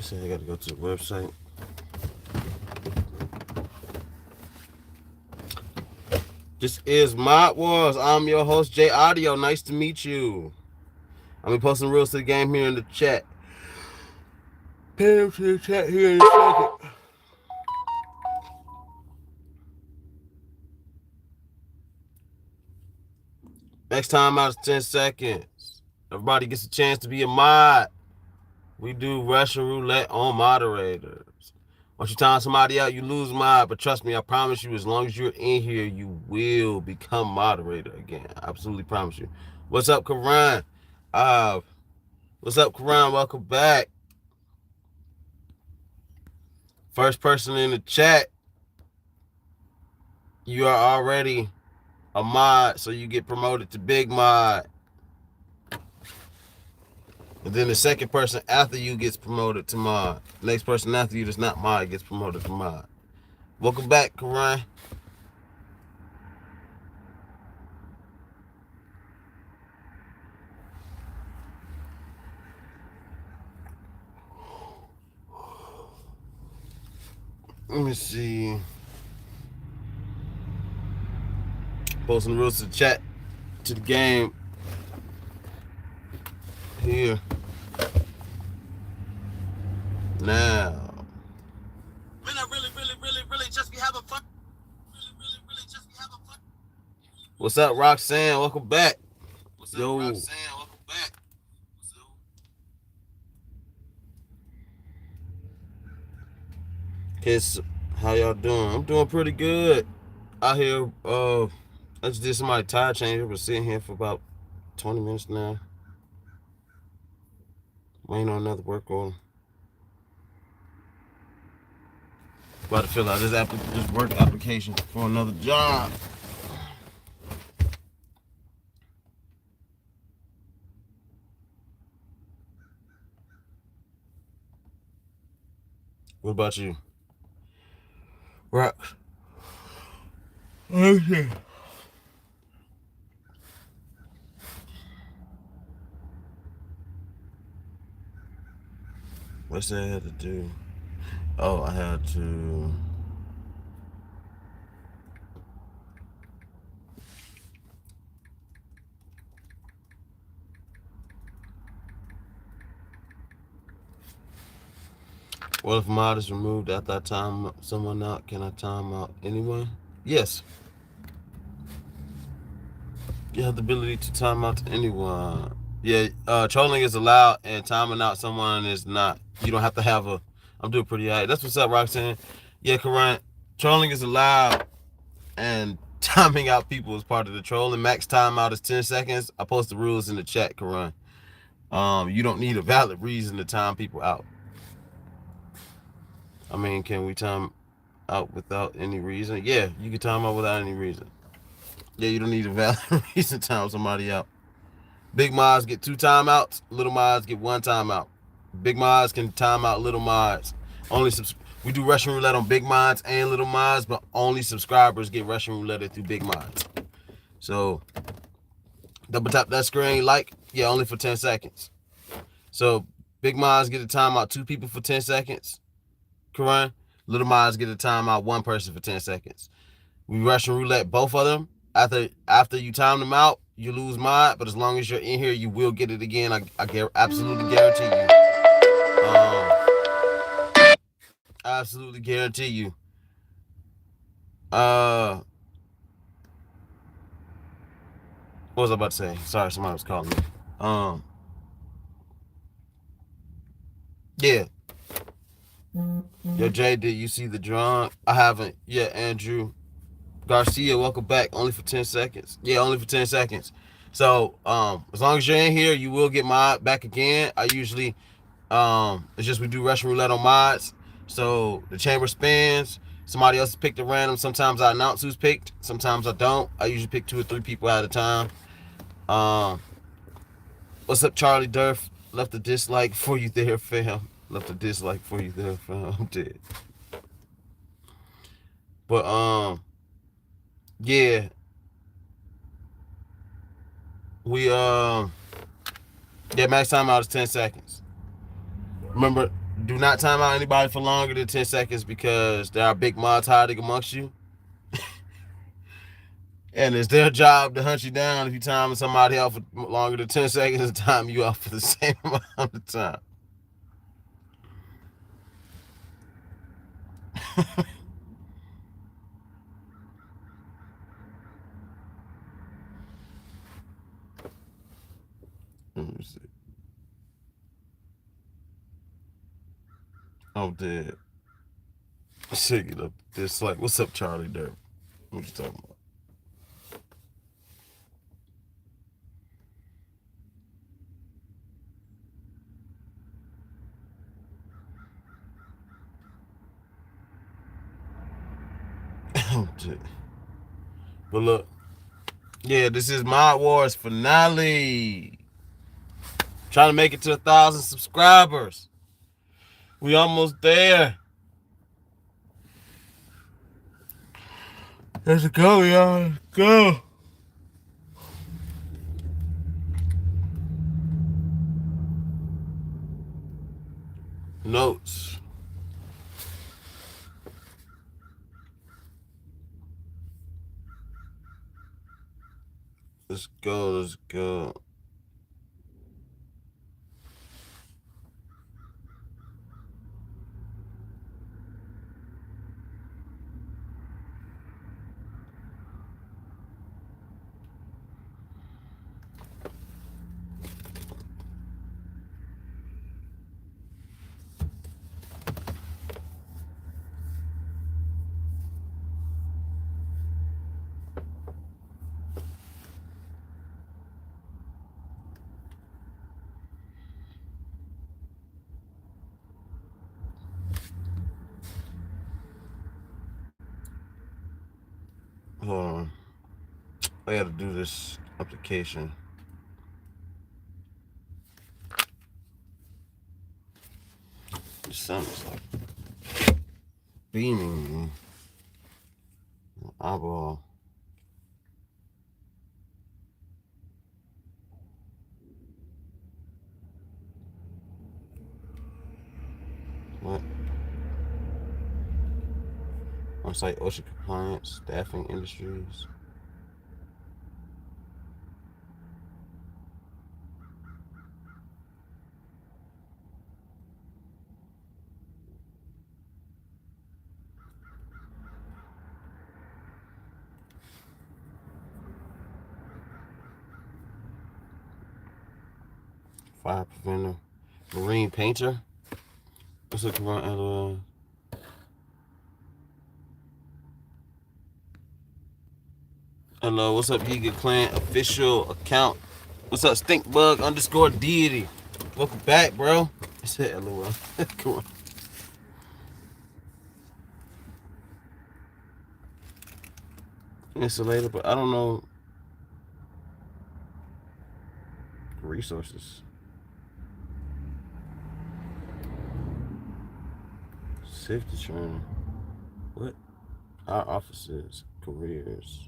say I gotta go to the website. This is Mod Wars. I'm your host, J Audio. Nice to meet you. I'll be posting rules to the game here in the chat. Pin them to the chat here in a second. Next time out is 10 seconds. Everybody gets a chance to be a mod. We do Russian roulette on moderators. Once you time somebody out, you lose mod. But trust me, I promise you, as long as you're in here, you will become moderator again. I absolutely promise you. What's up, Karan? What's up, Karan? Welcome back. First person in the chat, you are already a mod, so you get promoted to big mod. And then the second person after you gets promoted to mod. The next person after you that's not mod gets promoted to mod. Welcome back, Karan. Let me see. Posting the rules to the chat, to the game. Here. Now. Man, I really just be having fun. Really just be having fun. What's up, Roxanne? Welcome back. What's up, Roxanne? Welcome back. Kids, how y'all doing? I'm doing pretty good. Out here, I just did somebody tire change. I've been sitting here for about 20 minutes now. Waiting on another work order. About to fill out this work application for another job. What about you? Right. Okay. What's that I had to do? Oh, I had to... What if mod is removed after I time someone out? Can I time out anyone? Yes. You have the ability to time out anyone. Yeah, trolling is allowed and timing out someone is not. You don't have to have a... I'm doing pretty high. That's what's up, Roxanne. Yeah, Karan. Trolling is allowed and timing out people is part of the trolling. Max timeout is 10 seconds. I post the rules in the chat, Karan. You don't need a valid reason to time people out. I mean, can we time out without any reason? Yeah, you can time out without any reason. Yeah, you don't need a valid reason to time somebody out. Big mods get 2 timeouts. Little mods get 1 timeout. Big mods can time out little mods. We do Russian roulette on big mods and little mods, but only subscribers get Russian roulette through big mods. So double tap that screen, yeah, only for 10 seconds. So big mods get a timeout 2 people for 10 seconds. Karan. Little mods get a timeout 1 person for 10 seconds. We Russian roulette both of them. After you time them out, you lose mod, but as long as you're in here, you will get it again. I absolutely guarantee you. Absolutely guarantee you. What was I about to say? Sorry, somebody was calling me. Yeah. Yo, Jay, did you see the drawing? I haven't. Yeah, Andrew Garcia, welcome back. Only for 10 seconds. Yeah, only for 10 seconds. So, as long as you're in here, you will get mod back again. I usually, it's just we do Russian roulette on mods. So the chamber spins. Somebody else picked at random. Sometimes I announce who's picked. Sometimes I don't. I usually pick 2 or 3 people at a time. What's up, Charlie Durf? Left a dislike for you there, fam. Left a dislike for you there, fam. I'm dead. But yeah. Yeah, max timeout is 10 seconds. Remember, Do not time out anybody for longer than 10 seconds because there are big mods hiding amongst you. And it's their job to hunt you down if you time somebody out for longer than 10 seconds and time you out for the same amount of time. Let me see. I'm dead. Shake it up. It's like, what's up, Charlie Derby? What you talking about? I'm dead. But look, yeah, this is Mod Wars finale. Trying to make it to 1,000 subscribers. We almost there. Let's go, y'all. Go. Notes. Let's go. Let's go. Hold on. I gotta do this application. The sun is like beaming me. Eyeball. What? On-site OSHA compliance, staffing industries. Fire preventer. Marine painter. Let's look around at hello, what's up, Giga Clan official account? What's up, Stinkbug _ deity? Welcome back, bro. I said LOL. Come on. Insulator, but I don't know. Resources. Safety training. What? Our offices. Careers.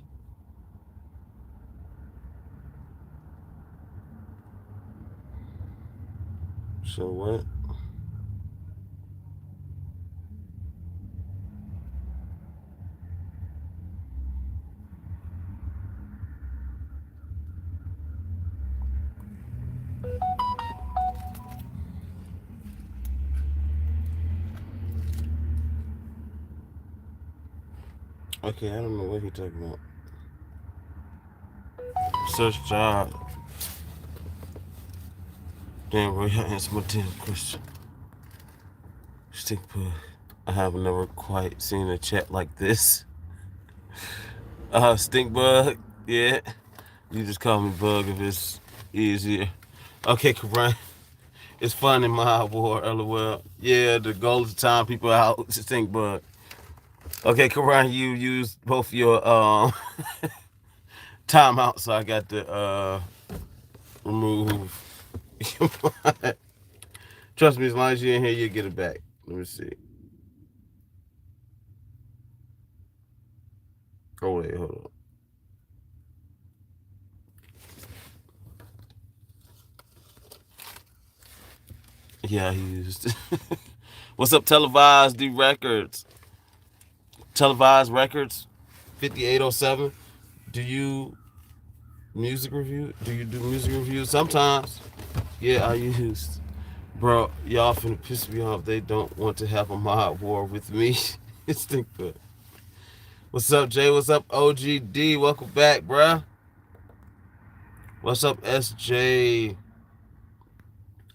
So what? Okay, I don't know what he's talking about. Search job. Damn, bro, you answer my damn question. Stinkbug. I have never quite seen a chat like this. Stinkbug. Yeah. You just call me Bug if it's easier. Okay, Karan. It's fun in my war, LOL. Yeah, the goal is to time people out. Stinkbug. Okay, Karan, you used both your timeouts, so I got to remove. Trust me, as long as you're in here, you'll get it back. Let me see. Oh, wait, hold on. Yeah, I used What's up, Televised D Records? Televised Records, 5807. Do you music review? Do you do music reviews? Sometimes. Yeah, I used. Bro, y'all finna piss me off. They don't want to have a mod war with me. It's think good. What's up, Jay? What's up, OGD? Welcome back, bruh. What's up, SJ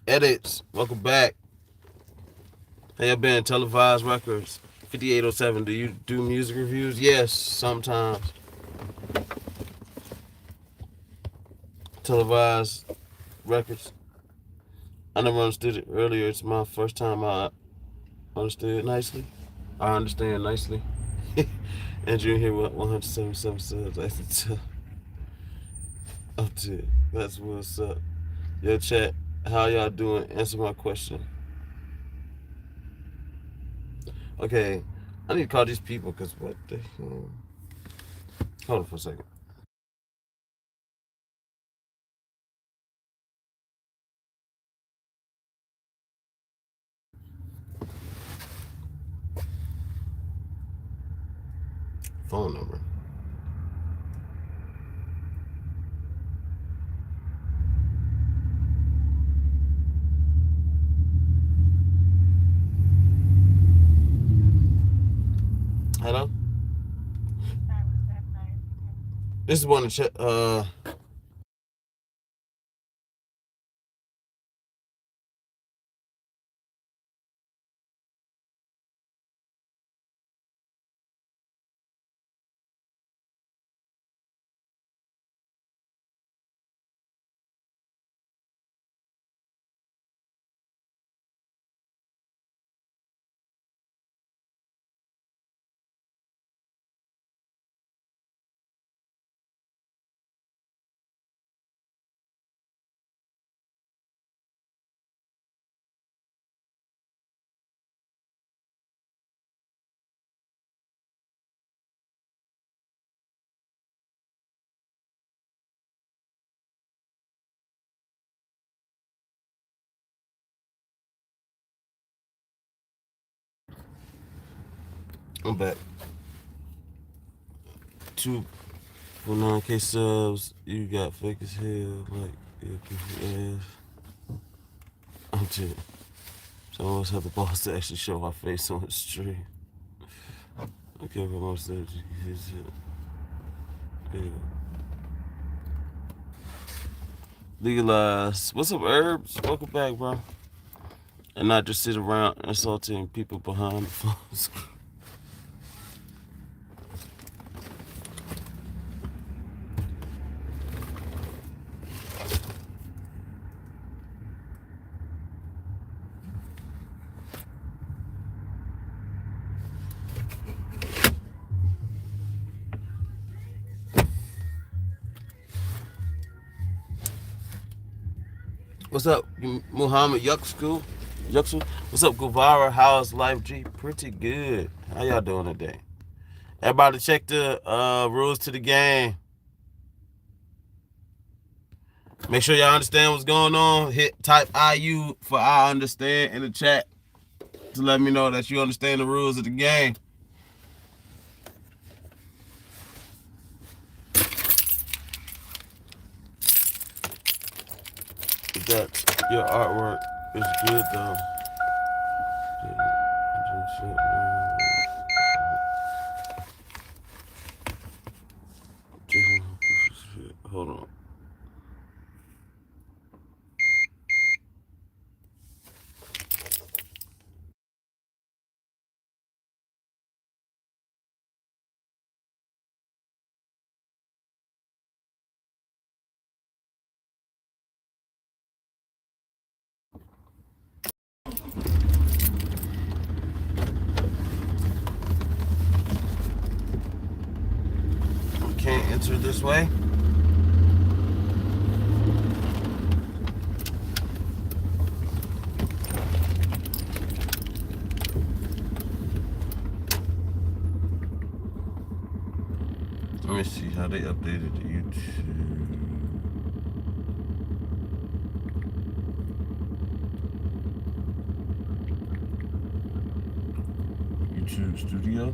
Edits? Welcome back. How you been? Televised Records, 5807. Do you do music reviews? Yes, sometimes. Televised Records. I never understood it earlier. It's my first time I understood it nicely. I understand nicely. Andrew here with 177 subs. That's what's up. Yo, chat, how y'all doing? Answer my question. Okay, I need to call these people because what the hell? Hold on for a second. Phone number. Hello? This is one to check. I'm back. 2.9K subs. You got fake as hell. Like, ass. I'm kidding. So I always have the balls to actually show our face on the stream. Okay, but most of his legalize. What's up, Herbs? Welcome back, bro. And not just sit around insulting people behind the phones. What's up, Muhammad Yuxku? What's up, Guevara? How's life, G? Pretty good. How y'all doing today? Everybody check the rules to the game. Make sure y'all understand what's going on. Type IU for I understand in the chat to let me know that you understand the rules of the game. That your artwork is good though. Hold on. Can't enter this way. Let me see how they updated the YouTube. YouTube studio.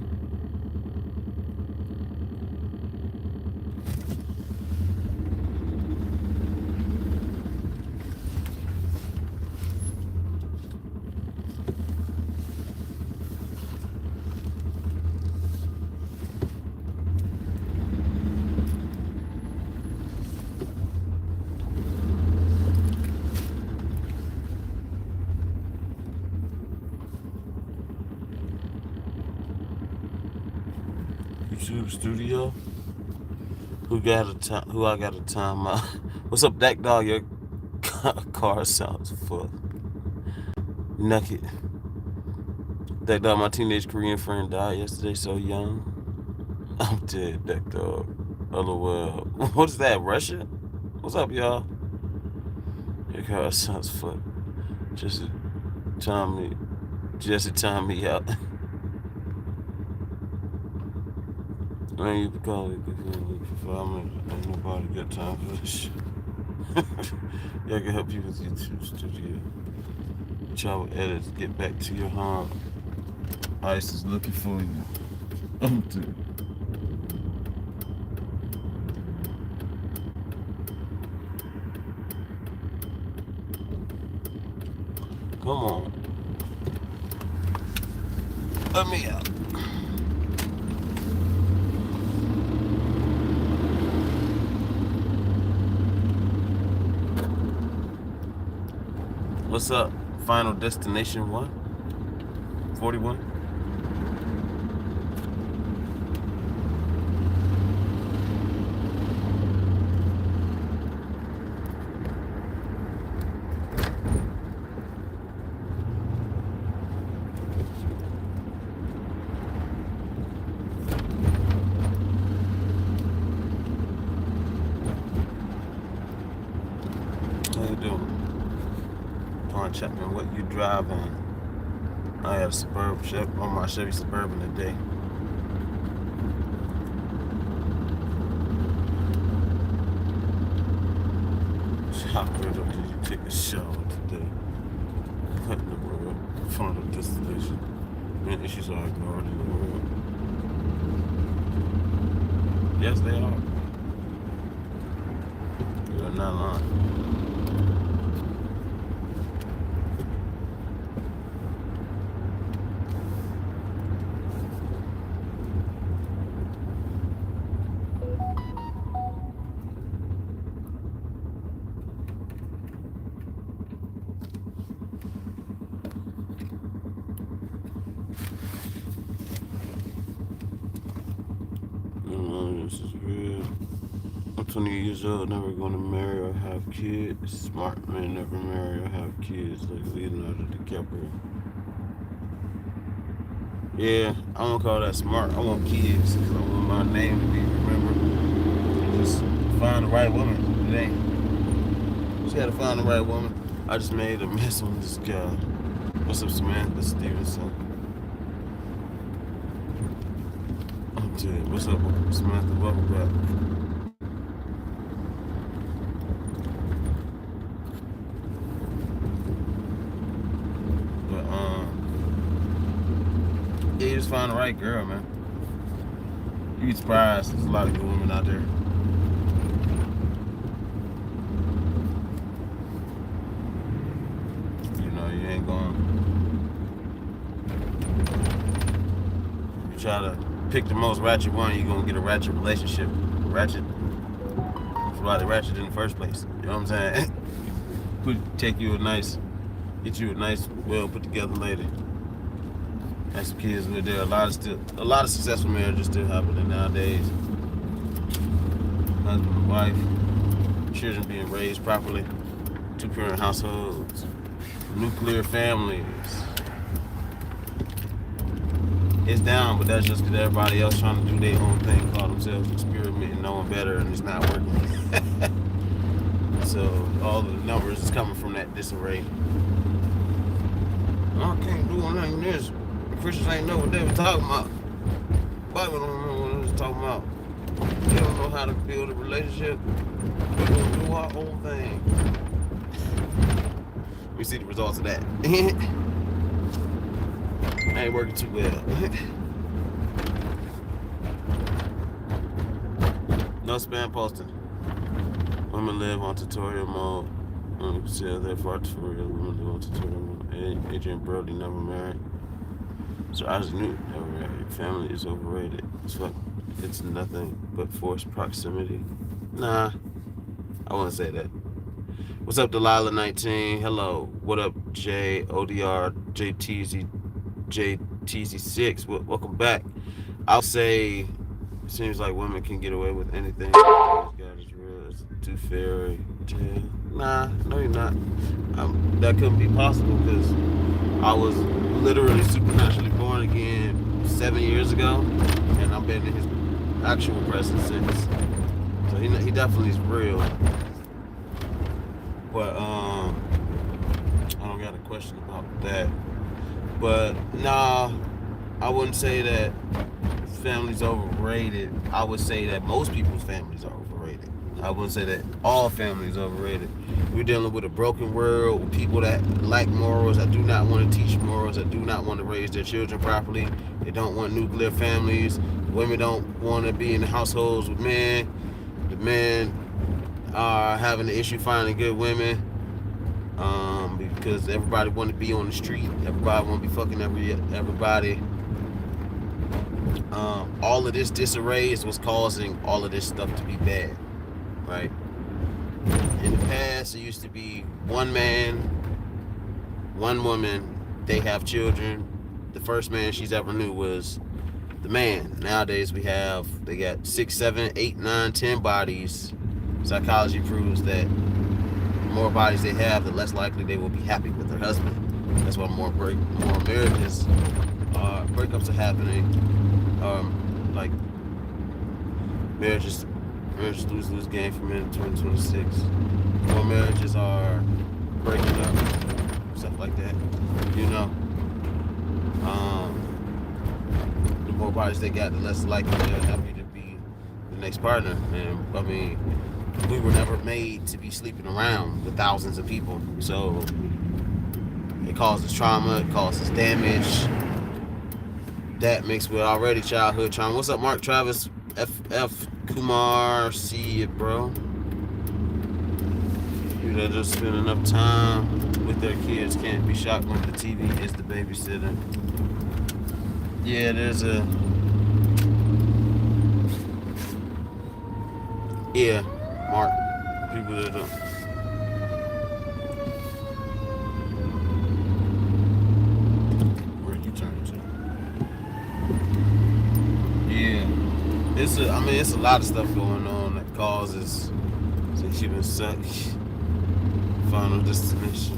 YouTube studio. Who I got a time out? What's up, Dak Dog? Your car sounds full. Naked. Dak Dog, my teenage Korean friend died yesterday, so young. I'm dead, Dak Dog. LOL. What is that, Russia? What's up, y'all? Your car sounds full. Just to time me out. Man, you can call it for 5 minutes. Ain't nobody got time for this shit. Y'all can help you with YouTube studio. Travel edits, get back to your home. Ice is looking for you. I'm dead. Come on. Let me out. What's up? Final Destination 1? 41? How you doing? Chapman, what you driving? I had a Suburban on my Chevy Suburban today. How did you take a shower today? What in the world? Final destination. Man, issues are ignored in the world. Yes, they are. You're not lying. This is real. I'm 20 years old, never gonna marry or have kids. Smart men never marry or have kids, like Leonardo DiCaprio. Yeah, I don't call that smart. I want kids because I want my name to be remembered. Just find the right woman. It ain't. Just gotta find the right woman. I just made a mess on this guy. What's up, Samantha Stevenson? I'm dead. What's up, Samantha? Welcome back. Yeah, you just find the right girl, man. You'd be surprised. There's a lot of good women out there. You know, you ain't going. You try to pick the most ratchet one, you're gonna get a ratchet relationship. Ratchet. That's why they ratchet in the first place. You know what I'm saying? Get you a nice, well put together lady. Have some kids with there. A lot of successful marriages still happening nowadays. Husband and wife, children being raised properly, 2-parent households, nuclear families. It's down, but that's just because everybody else trying to do their own thing, call themselves experimenting, knowing better, and it's not working. So all the numbers is coming from that disarray. I can't do nothing this. Christians ain't know what they were talking about. Bible don't know what they was talking about. They don't know how to build a relationship. We're gonna do our own thing. We see the results of that. I ain't working too well. No spam posting. Women live on tutorial mode. Sell their farts for real. Women live on tutorial mode. Adrian Brody never married. So Isaac Newton never married. Family is overrated. It's nothing but forced proximity. Nah, I wouldn't say that. What's up, Delilah19? Hello. What up, J ODR JTZ JTZ6? Welcome back. I'll say it seems like women can get away with anything. God is real. It's too fair. Nah, no, you're not. That couldn't be possible because I was literally supernaturally born again 7 years ago, and I've been in his actual presence since. So he definitely is real. But I don't got a question about that. But nah, I wouldn't say that family's overrated. I would say that most people's families are overrated. I wouldn't say that all families are overrated. We're dealing with a broken world, with people that lack morals, that do not want to teach morals, that do not want to raise their children properly. They don't want nuclear families. Women don't want to be in households with men. The men are having the issue finding good women because everybody want to be on the street. Everybody want to be fucking everybody. All of this disarray is what's causing all of this stuff to be bad, right? In the past, it used to be one man, one woman, they have children. The first man she's ever knew was the man. Nowadays they got 6, 7, 8, 9, 10 bodies. Psychology proves that the more bodies they have, the less likely they will be happy with their husband. That's why more marriages, breakups are happening. Like marriages lose game for men in 2026. More marriages are breaking up, stuff like that. You know, the more bodies they got, the less likely they're happy to be the next partner. And I mean, we were never made to be sleeping around with thousands of people, so it causes trauma, it causes damage. That mixed with already childhood trauma. What's up, Mark Travis? FF Kumar, see it, bro. You that just spend enough time with their kids can't be shocked when the TV is the babysitter. Yeah, there's a... Yeah, Mark. People that don't... Where you turn to? Yeah. It's a lot of stuff going on that causes human suck. Final destination.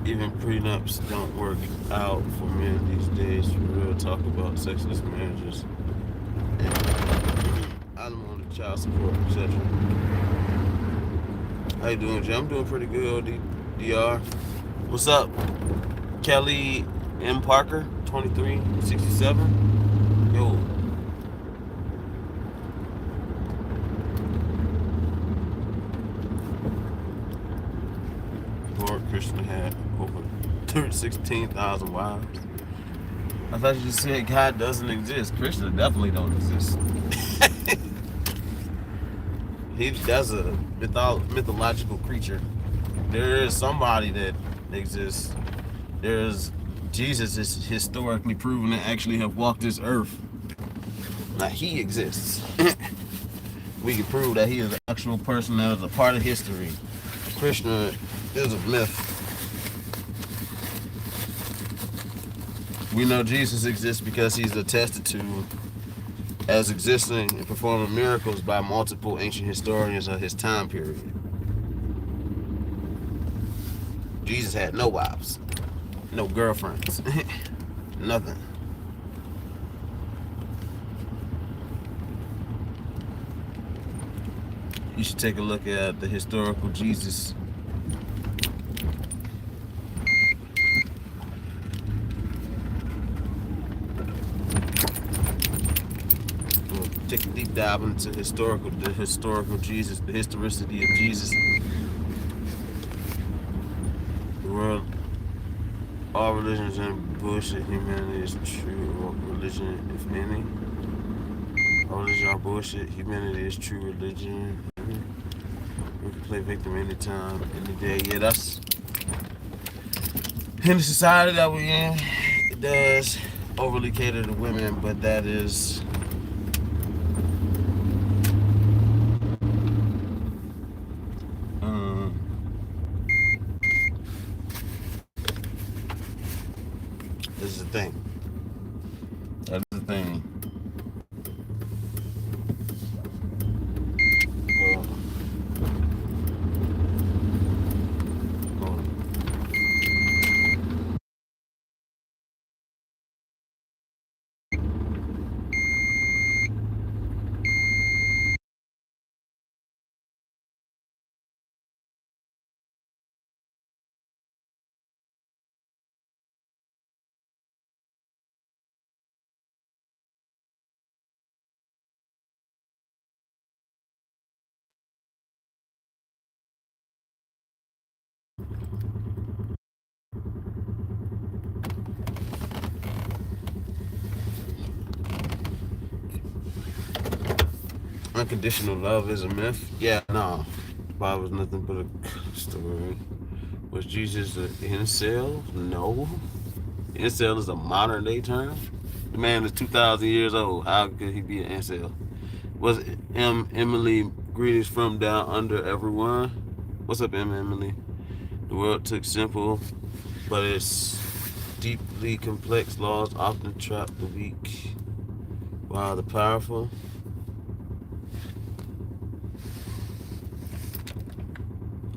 Even prenups don't work out for men these days. For real, talk about sexless marriages and alimony, child support, etc. How you doing, Jay? I'm doing pretty good, DR. What's up, Kelly M. Parker, 2367? Yo. Lord Krishna had over 16,000 wives. I thought you just said God doesn't exist. Krishna definitely don't exist. That's a mythological creature. There is somebody that exists. Jesus is historically proven to actually have walked this earth. Now he exists. We can prove that he is an actual person that is a part of history. Krishna is a myth. We know Jesus exists because he's attested to as existing and performing miracles by multiple ancient historians of his time period. Jesus had no wives, no girlfriends, nothing. You should take a look at the historical Jesus. We'll take a deep dive into the historical Jesus, the historicity of Jesus. The world All religions and bullshit. Humanity is true religion, if any. All religion are bullshit. Humanity is true religion. We can play victim anytime, any day. Yeah, that's in the society that we in. It does overly cater to women, but that is um, this is the thing. That's the thing. Uh, Unconditional love is a myth. Yeah, no. The Bible was nothing but a story. Was Jesus an incel? No. Incel is a modern day term. The man is 2,000 years old. How could he be an incel? Was Emily greetings from down under everyone? What's up, Emily? The world took simple, but its deeply complex laws often trap the weak, while the powerful.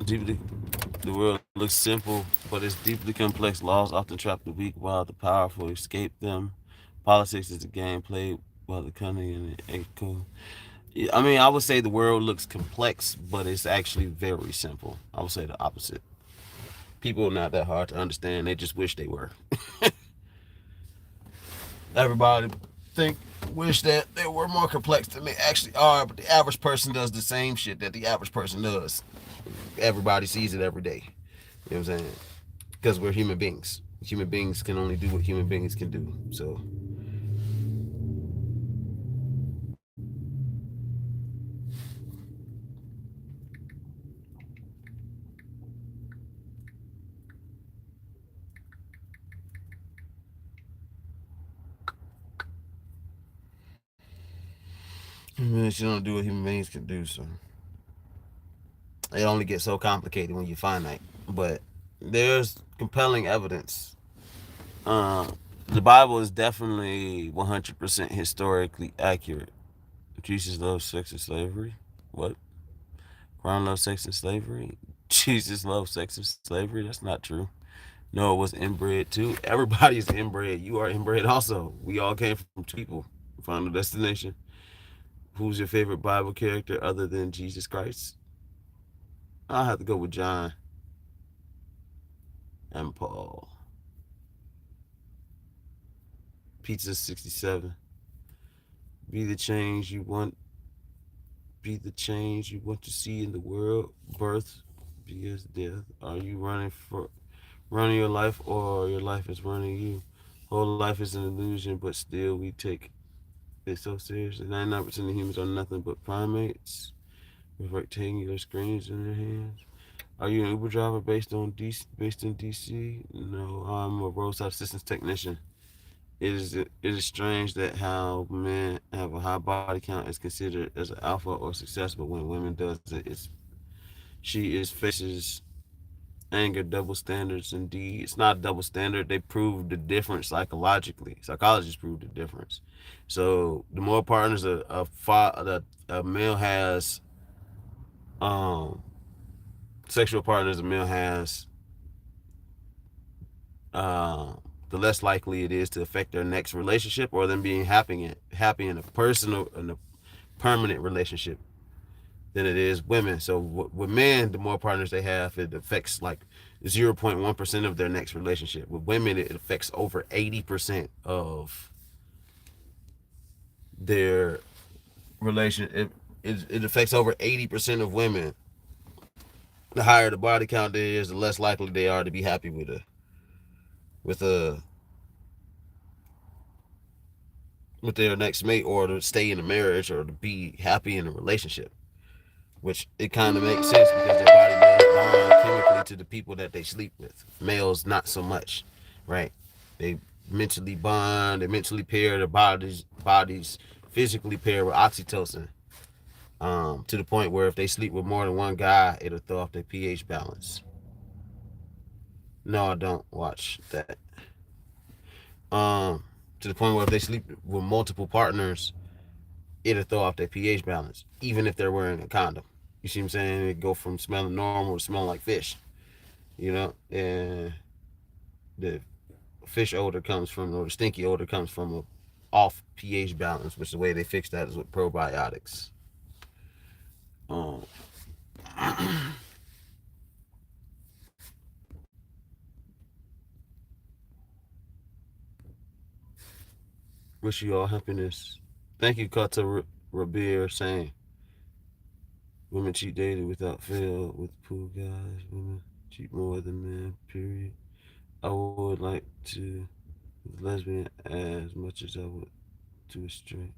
Deeply, the world looks simple, but its deeply complex laws often trap the weak, while the powerful escape them. Politics is a game played by the cunning and the echo. I mean, I would say the world looks complex, but it's actually very simple. I would say the opposite. People are not that hard to understand. They just wish they were. Everybody think wish that they were more complex than they actually are, but the average person does the same shit that the average person does. Everybody sees it every day. You know what I'm saying? Because we're human beings. Human beings can only do what human beings can do. So you don't do what human beings can do. So it only gets so complicated when you're finite. But there's compelling evidence. Uh, the Bible is definitely 100% historically accurate. Jesus loves sex and slavery. What? Quran loves sex and slavery? Jesus loves sex and slavery? That's not true. Noah was inbred too. Everybody is inbred. You are inbred also. We all came from two people. Final destination. Who's your favorite Bible character other than Jesus Christ? I'll have to go with John and Paul. Pizza 67. Be the change you want. Be the change you want to see in the world. Birth, because death. Are you running your life, or your life is running you? Whole life is an illusion, but still we take it so seriously. 99% of humans are nothing but primates with rectangular screens in their hands. Are you an Uber driver based in DC? No, I'm a roadside assistance technician. It is strange that how men have a high body count is considered as an alpha or success, but when women does it, she is faces anger, double standards. Indeed, it's not a double standard. They prove the difference psychologically. Psychologists prove the difference. So the more partners a male has, um, sexual partners a male has, uh, the less likely it is to affect their next relationship or them being happy in a personal in a permanent relationship than it is women. So with men, the more partners they have, it affects like 0.1% of their next relationship. With women, it affects over 80% of their relation. It affects over 80% of women. The higher the body count is, the less likely they are to be happy with with a with their next mate, or to stay in a marriage, or to be happy in a relationship. Which it kind of makes sense because their body does bond chemically to the people that they sleep with. Males, not so much, right? They mentally bond, they mentally pair, their bodies physically pair with oxytocin, to the point where if they sleep with more than one guy, it'll throw off their pH balance. No, I don't watch that. To the point where if they sleep with multiple partners, it'll throw off their pH balance, even if they're wearing a condom. You see what I'm saying? It go from smelling normal to smelling like fish, and the fish odor comes from, or the stinky odor comes from a off pH balance, which the way they fix that is with probiotics. Um, wish you all happiness. Thank you, Kata Rabir, saying women cheat daily without fail with pool guys. Women cheat more than men. Period. I would like to with lesbian as much as I would to a straight.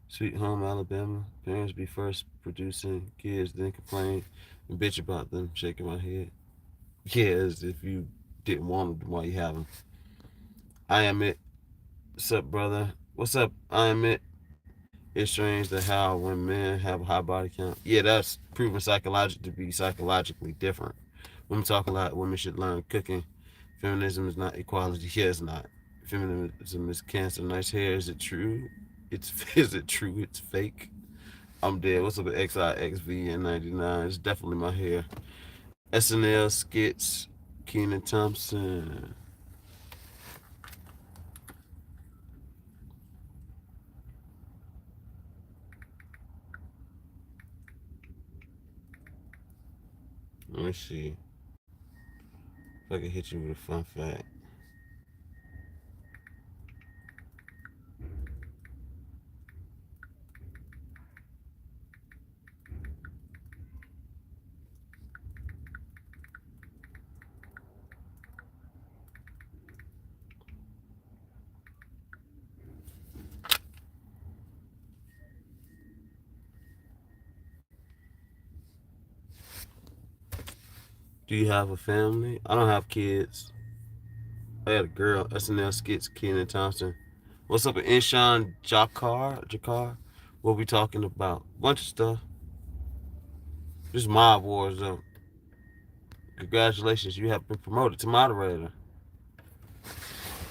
Sweet home Alabama. Parents be first producing kids, then complain and bitch about them. Shaking my head. Yeah, as if you didn't want them while you have them. I am it. What's up, brother? What's up? I am it. It's strange that how when men have a high body count. Yeah, that's proven psychologically to be psychologically different. Women talk a lot. Women should learn cooking. Feminism is not equality. Yeah, it's not. Feminism is cancer. Nice hair. Is it true? Is it true? It's fake. I'm dead. What's up with XIXV and 99? It's definitely my hair. SNL skits. Kenan Thompson. Let me see if I can hit you with a fun fact. Do you have a family? I don't have kids. I had a girl. SNL skits. Kenan Thompson. What's up with Inshan Jakar? What we talking about? Bunch of stuff. This Mob Wars though. Congratulations, you have been promoted to moderator.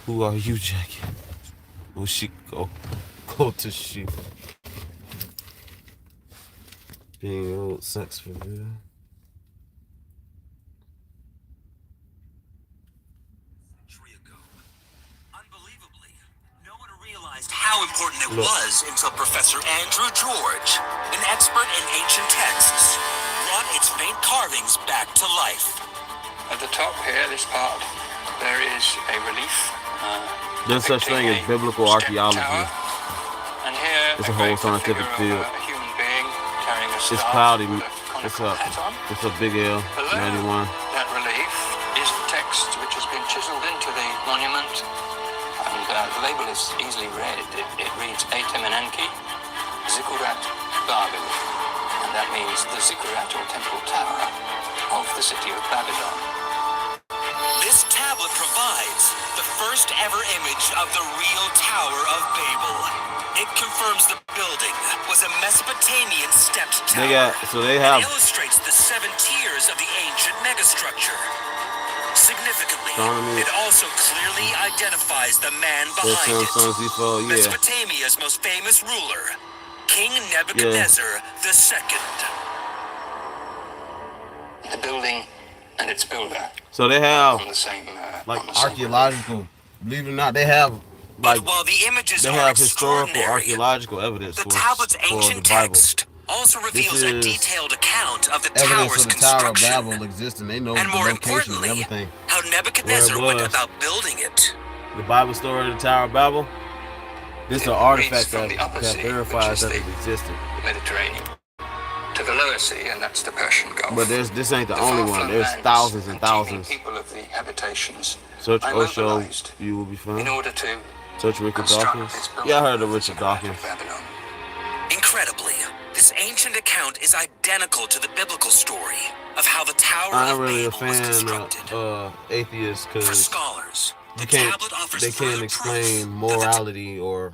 Who are you, Jackie? Will she go to shoot? Being old sucks for real. How important it was until Professor Andrew George, an expert in ancient texts, brought its faint carvings back to life. At the top here, this part, there is a relief. There's such thing as biblical archaeology. And here, it's a whole scientific field. A human being carrying a staff. It's cloudy. It's up. It's a big L. 91. That relief is text which has been chiseled into the monument. And the label is easily read. It reads Atem Enki, Zikkurat Babel. And that means the Zikkurat or temple tower of the city of Babylon. This tablet provides the first ever image of the real Tower of Babel. It confirms the building was a Mesopotamian stepped tower. It illustrates the 7 tiers of the ancient megastructure. Significantly, it also clearly identifies the man behind it. Mesopotamia's most famous ruler, King Nebuchadnezzar II. The building and its builder. So they have on the same, archaeological. Believe it or not, they have while the images they have historical archaeological evidence. The tablet's ancient text also reveals a detailed account of the tower's construction. Tower of Babel existing. They know and the more location importantly, and everything. How Nebuchadnezzar went about building it. The Bible story of the Tower of Babel. This is an artifact that verifies that it existed. Mediterranean to to the lower sea, and that's the Persian Gulf. But this ain't the only one. far-flung There's lands thousands and and teeming thousands. people of the habitations Search I Osho, mobilized you will be fine. in order to Search Richard construct Dawkins. this building Yeah, I heard of the Richard ziggurat Dawkins. of Babylon. Incredibly, this ancient account is identical to the biblical story of how the Tower I'm of really a Babel was fan constructed. of atheists For because scholars, the you can't. tablet offers They can't further explain proof morality or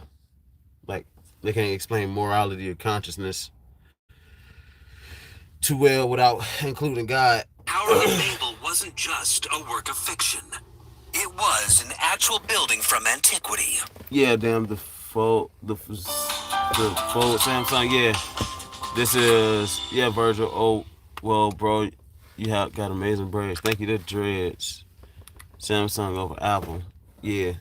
like they can't explain morality or consciousness too well without including God. the Tower of Babel wasn't just a work of fiction. It was an actual building from antiquity. Yeah, damn the fold Samsung. Yeah, this is Virgil. Oh well, bro, you got amazing braids. Thank you. The dreads. Samsung over Apple. Yeah.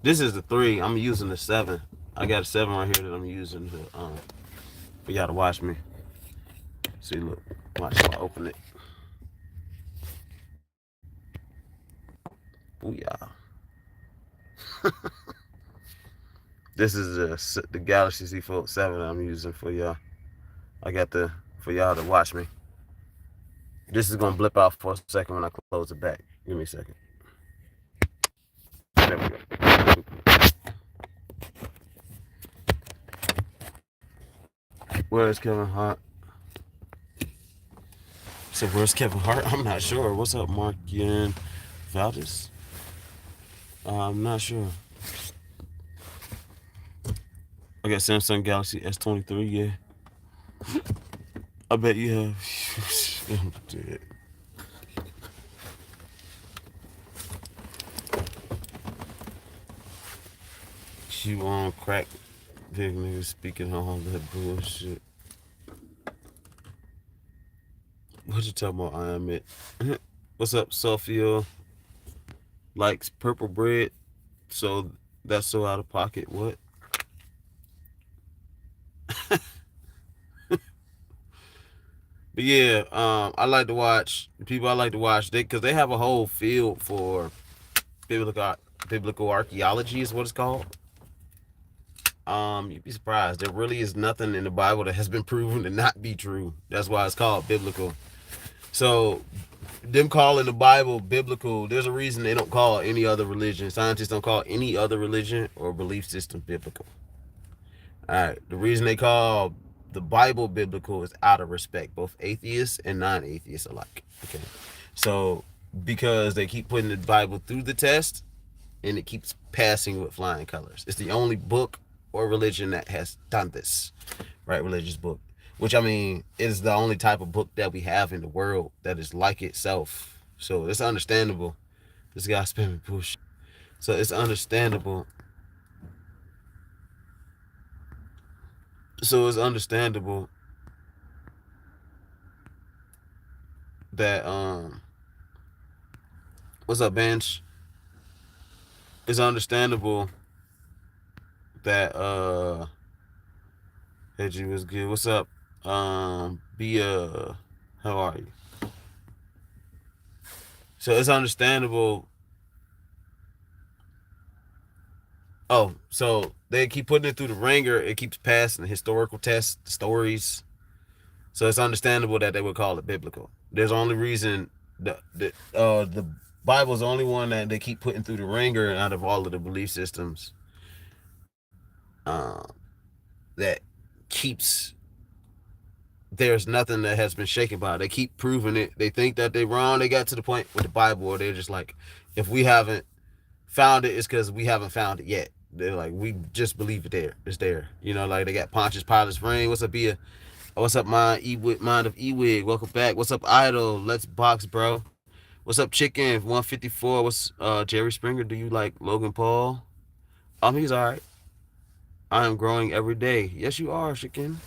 This is the 3. I'm using the 7. I got a 7 right here that I'm using for y'all to watch me. See, look. Watch if I open it. Booyah. This is the Galaxy Z Fold 7 I'm using for y'all. I got for y'all to watch me. This is gonna blip out for a second when I close it back. Give me a second. There we go. Where's Kevin Hart? So where's Kevin Hart? I'm not sure. What's up, Mark Yan Valdez? I'm not sure. I got Samsung Galaxy S23. Yeah. I bet you have. I'm dead. You on crack, big nigga speaking all that bullshit. What you talking about? I am it. What's up, Sophia? Likes purple bread, so that's so out of pocket. What? But yeah, I like to watch people. I like to watch because they have a whole field for biblical archaeology is what it's called. You'd be surprised. There really is nothing in the Bible that has been proven to not be true. That's why it's called biblical. So, them calling the Bible biblical, there's a reason they don't call any other religion. Scientists don't call any other religion or belief system biblical. All right. The reason they call the Bible biblical is out of respect, both atheists and non-atheists alike. Okay. So, because they keep putting the Bible through the test and it keeps passing with flying colors. It's the only book or religion that has done this, right? Religious book, which I mean is the only type of book that we have in the world that is like itself. So it's understandable. This guy's spamming push. So it's understandable. That what's up, Bench? It's understandable that hey G, was good. What's up? How are you? So it's understandable. Oh, so they keep putting it through the ringer. It keeps passing the historical tests, the stories. So it's understandable that they would call it biblical. There's only reason the Bible's the only one that they keep putting through the ringer out of all of the belief systems. That keeps. There's nothing that has been shaken by it. They keep proving it. They think that they're wrong. They got to the point with the Bible where they're just like, if we haven't found it, it's because we haven't found it yet. They're like, we just believe it there. It's there. You know, like they got Pontius Pilate's ring. What's up, Bia? What's up, Mind of Ewig? Welcome back. What's up, Idol? Let's box, bro. What's up, Chicken? 154. What's Jerry Springer? Do you like Logan Paul? He's all right. I am growing every day. Yes, you are, Chicken.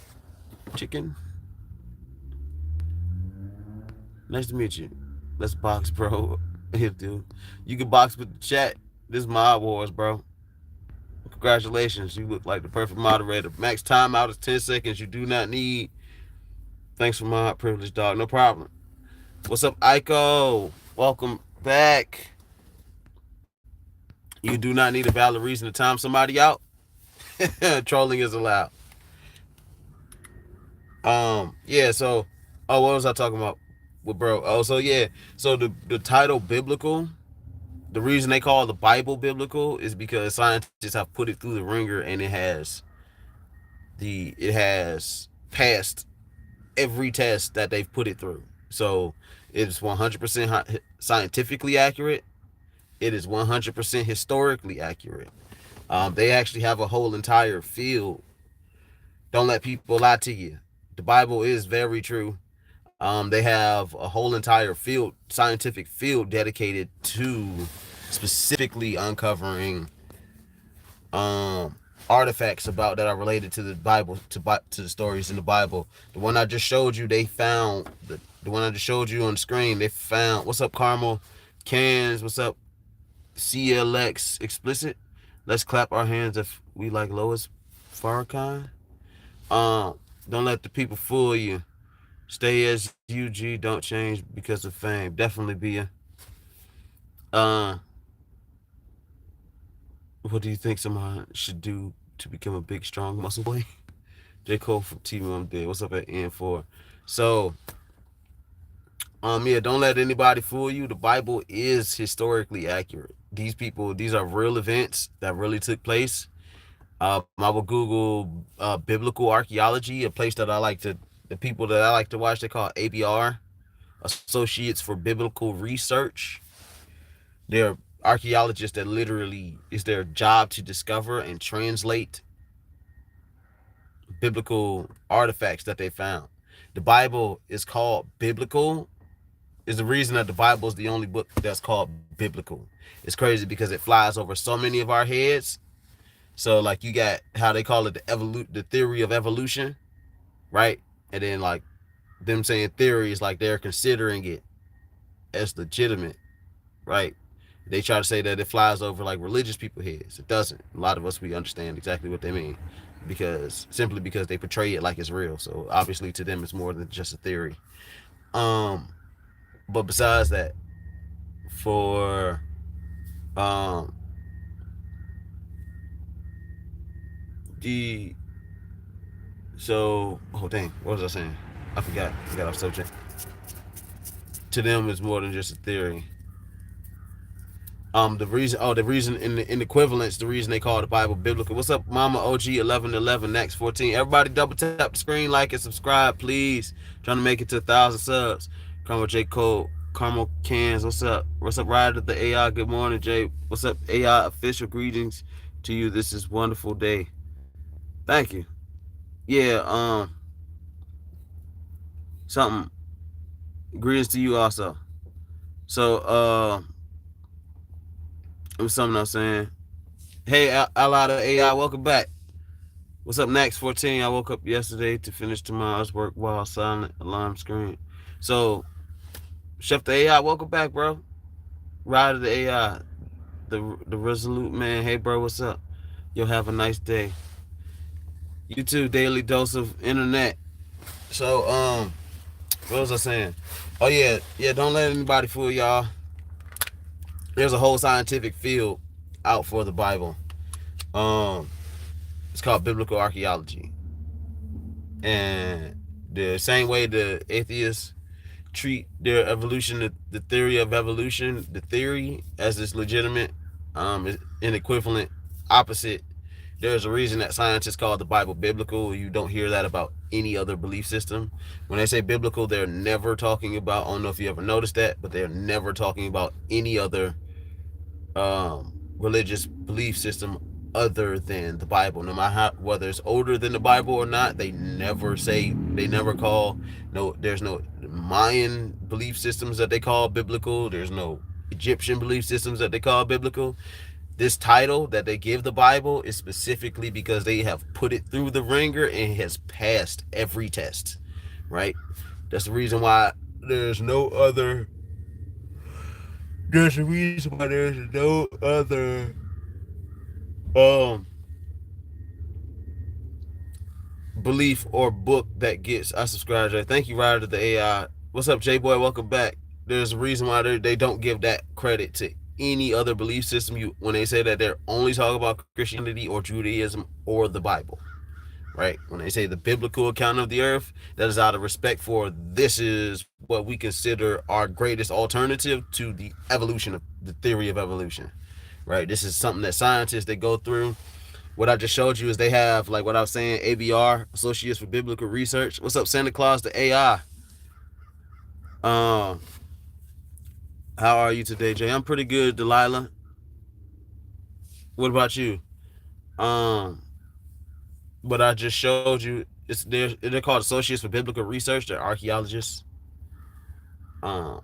Nice to meet you. Let's box, bro. Yeah, dude. You can box with the chat. This is Mod Wars, bro. Congratulations. You look like the perfect moderator. Max timeout is 10 seconds. You do not need. Thanks for my privilege, dog. No problem. What's up, Aiko? Welcome back. You do not need a valid reason to time somebody out. Trolling is allowed. Yeah. So, oh, what was I talking about with bro? Oh, so yeah. So the title biblical. The reason they call the Bible biblical is because scientists have put it through the ringer, and it has passed every test that they've put it through. So it is 100% scientifically accurate. It is 100% historically accurate. They actually have a whole entire field. Don't let people lie to you. The Bible is very true. They have a whole entire field, scientific field, dedicated to specifically uncovering artifacts about that are related to the Bible, to the stories in the Bible. The one I just showed you, they found the one I just showed you on the screen. They found, what's up, Carmel Cans? What's up, CLX Explicit? Let's clap our hands if we like Lois Farrakhan. Don't let the people fool you. Stay as UG, don't change because of fame. Definitely be a. Uh, what do you think someone should do to become a big, strong muscle boy? J. Cole from T-Mom did. What's up at N4? So, yeah, don't let anybody fool you. The Bible is historically accurate. These are real events that really took place. I will Google biblical archaeology, a place that the people that I like to watch, they call ABR, Associates for Biblical Research. They're archaeologists that literally is their job to discover and translate biblical artifacts that they found. The Bible is called biblical, is the reason that the Bible is the only book that's called biblical. It's crazy because it flies over so many of our heads. So like you got how they call it the theory of evolution, right? And then like them saying theory is like they're considering it as legitimate, right? They try to say that it flies over like religious people's heads. It doesn't. A lot of us, we understand exactly what they mean simply because they portray it like it's real. So obviously to them it's more than just a theory. But besides that, for the oh dang, what was I saying? I got off subject. To them it's more than just a theory. The reason in equivalence, the reason they call the Bible biblical. What's up, Mama OG 1111 next 14? Everybody double tap the screen, like and subscribe, please. Trying to make it to 1,000 subs. Carmel J Cole, Carmel Cans. What's up? What's up, Ryder the AI? Good morning, Jay. What's up, AI? Official greetings to you. This is a wonderful day. Thank you. Yeah. Something. Greetings to you also. So it was something I was saying. Hey, Alada AI, welcome back. What's up next? 14. I woke up yesterday to finish tomorrow's work while silent alarm screen. So, Chef the AI, welcome back, bro. Ride of the AI, the resolute man. Hey, bro, what's up? You'll have a nice day. You too, daily dose of internet. So, what was I saying? Oh yeah, don't let anybody fool y'all. There's a whole scientific field out for the Bible. It's called biblical archaeology. And the same way the atheists treat their evolution, the theory of evolution, the theory as it's legitimate, an equivalent opposite. There's a reason that scientists call the Bible biblical. You don't hear that about any other belief system. When they say biblical, they're never talking about, I don't know if you ever noticed that, but they're never talking about any other religious belief system other than the Bible. No matter whether it's older than the Bible or not, they never call, there's no Mayan belief systems that they call biblical. There's no Egyptian belief systems that they call biblical. This title that they give the Bible is specifically because they have put it through the ringer and has passed every test, right? That's the reason why there's no other belief or book that gets. I subscribe to. Thank you, Ryder to the AI. What's up, J Boy? Welcome back. There's a reason why they don't give that credit to any other belief system. When they say that they're only talking about Christianity or Judaism or the Bible, right? When they say the biblical account of the earth, that is out of respect for this is what we consider our greatest alternative to the evolution of the theory of evolution, right? This is something that scientists they go through. What I just showed you is they have, like what I was saying, ABR, Associates for Biblical Research. What's up, Santa Claus, the AI? Um, how are you today, Jay? I'm pretty good, Delilah. What about you? Um, what I just showed you, they're called Associates for Biblical Research. They're archaeologists, um,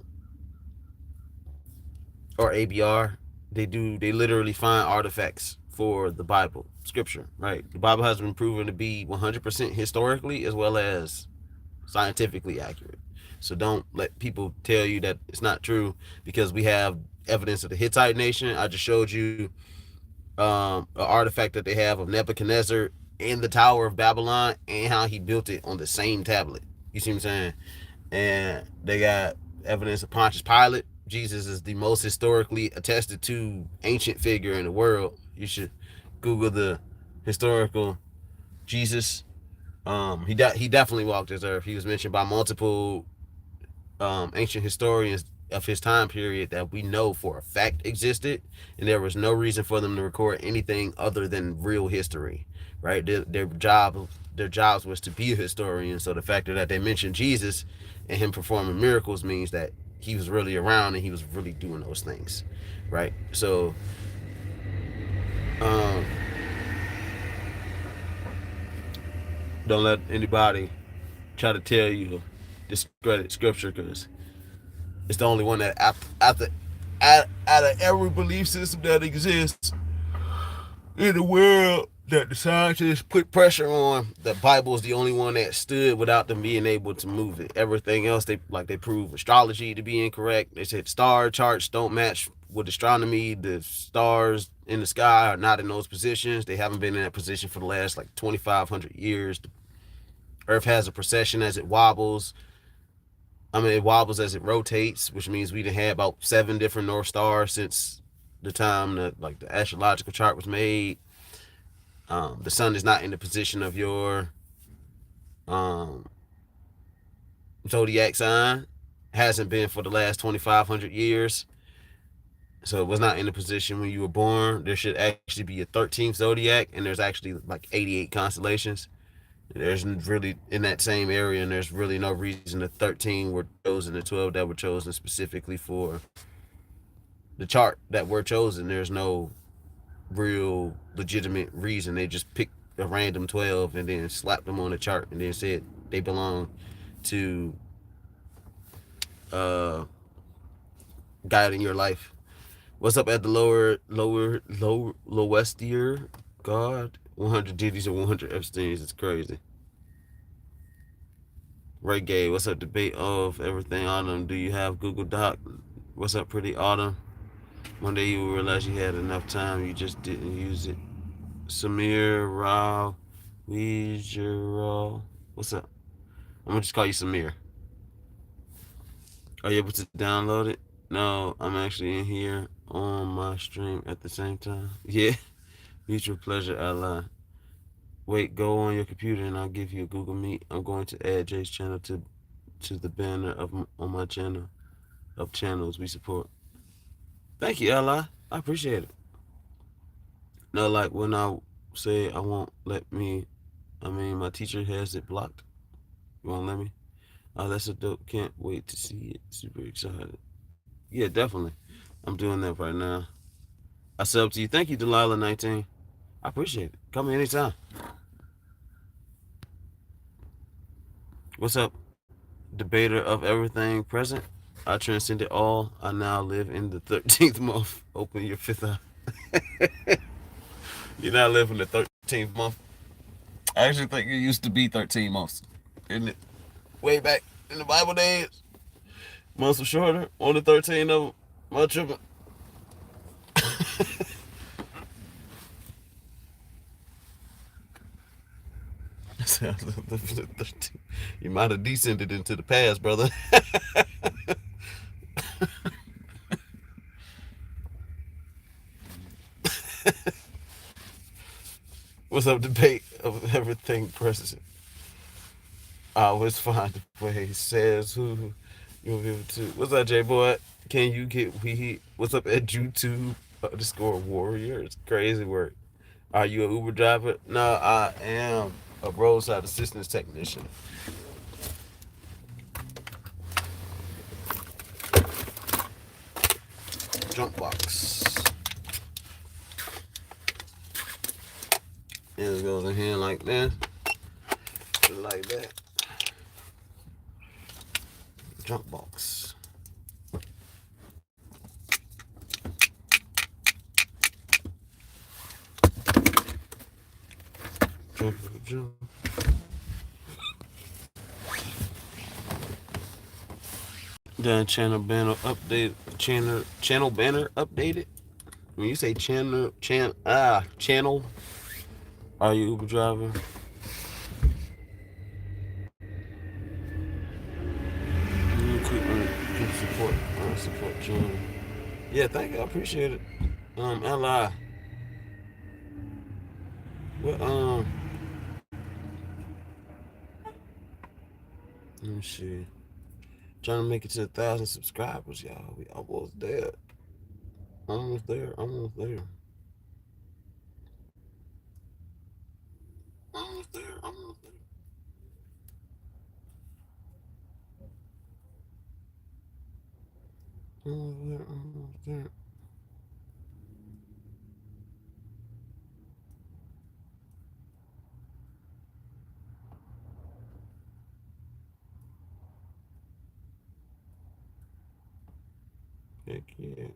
or ABR. They literally find artifacts for the Bible, Scripture. Right, the Bible has been proven to be 100% historically as well as scientifically accurate. So don't let people tell you that it's not true because we have evidence of the Hittite nation. I just showed you an artifact that they have of Nebuchadnezzar in the Tower of Babylon and how he built it on the same tablet. You see what I'm saying? And they got evidence of Pontius Pilate. Jesus is the most historically attested to ancient figure in the world. You should Google the historical Jesus. He definitely walked this earth. He was mentioned by multiple ancient historians of his time period that we know for a fact existed, and there was no reason for them to record anything other than real history. Right? Their jobs was to be a historian. So the fact that they mentioned Jesus and him performing miracles means that he was really around and he was really doing those things. Right? So um, don't let anybody try to tell you to discredit scripture because it's the only one that out of every belief system that exists in the world that the scientists put pressure on, the Bible is the only one that stood without them being able to move it. Everything else, they prove astrology to be incorrect. They said star charts don't match with astronomy. The stars in the sky are not in those positions. They haven't been in that position for the last like 2,500 years. The Earth has a precession as it wobbles. It wobbles as it rotates, which means we done had about 7 different North Stars since the time that like the astrological chart was made. The sun is not in the position of your um, zodiac sign. Hasn't been for the last 2,500 years. So it was not in the position when you were born. There should actually be a 13th zodiac, and there's actually like 88 constellations. There's really in that same area, and there's really no reason the 13 were chosen, the 12 that were chosen specifically for the chart that were chosen. There's no real legitimate reason. They just picked a random 12 and then slapped them on the chart and then said they belong to uh guiding your life. What's up at the lowestier God? 100 Diddy's and 100 Epstein's. It's crazy. Ray Gay, what's up? Debate of everything. Autumn, do you have Google Doc? What's up, pretty Autumn? One day you will realize you had enough time, you just didn't use it. Samir Rao, Weijero. What's up? I'm gonna just call you Samir. Are you able to download it? No, I'm actually in here on my stream at the same time. Yeah, mutual pleasure, ally. Wait, go on your computer and I'll give you a Google Meet. I'm going to add Jay's channel to the banner on my channel of channels we support. Thank you, ally. I appreciate it. No, like when I say I won't let me, my teacher has it blocked. You won't let me? Oh, that's a dope. Can't wait to see it. Super excited. Yeah, definitely. I'm doing that right now. I sub to you. Thank you, Delilah19. I appreciate it. Come anytime. What's up, debater of everything present? I transcended all. I now live in the 13th month. Open your 5th eye. You're not living the 13th month. I actually think it used to be 13 months. Isn't it? Way back in the Bible days. Months were shorter. Only 13 of them. My tripping. You might have descended into the past, brother. What's up, debate of everything present. I always find a way. Says who you will be able to. What's up, J Boy? Can you get we? What's up at YouTube _warrior? It's crazy work. Are you an Uber driver? No, I am a roadside assistance technician. Jump box. And it goes in here like that. Like that. Jump box. Jump. Done channel banner update. Channel banner updated. When you say channel, are you Uber driver? Quick support channel. Yeah, thank you. I appreciate it. Ally. What let me see. Trying to make it to 1,000 subscribers, y'all. We almost there. Almost there. Almost there. Almost there. Almost there. Almost there. Almost there. Heck yeah.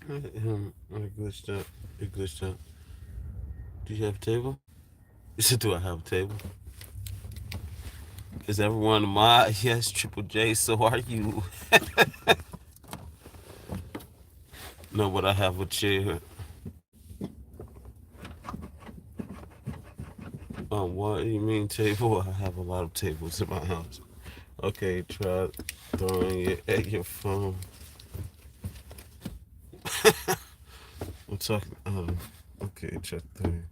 Mm-mm. It glitched up. It glitched up. Do you have a table? He said, do I have a table? Is everyone a mod? Yes, Triple J, so are you. No, but I have a chair. What do you mean table? I have a lot of tables in my house. Okay, try throwing it at your phone. I'm talking. Okay, try throwing.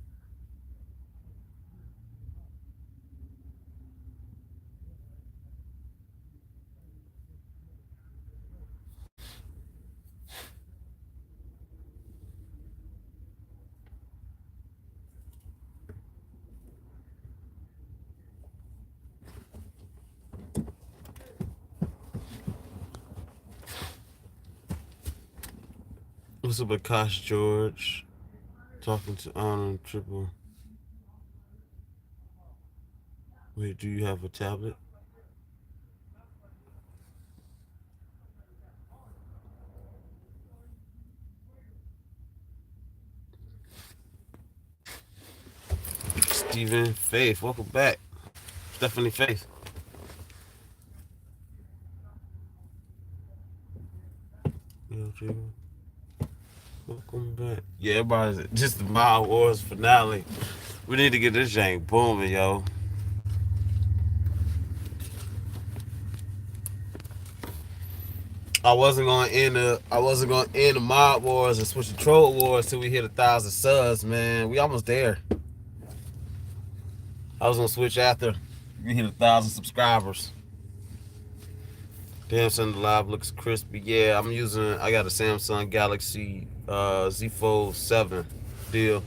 What's up, Akash George? Talking to Honor Triple. Wait, do you have a tablet? Stephen Faith, welcome back. Stephanie Faith. Welcome back. Yeah, everybody's just the Mild Wars finale. We need to get this thing booming, yo. I wasn't gonna end the Mod Wars and switch to Troll Wars till we hit 1,000 subs, man. We almost there. I was gonna switch after we hit 1,000 subscribers. Damn, son, the live looks crispy. Yeah, I got a Samsung Galaxy Z Fold 7 deal.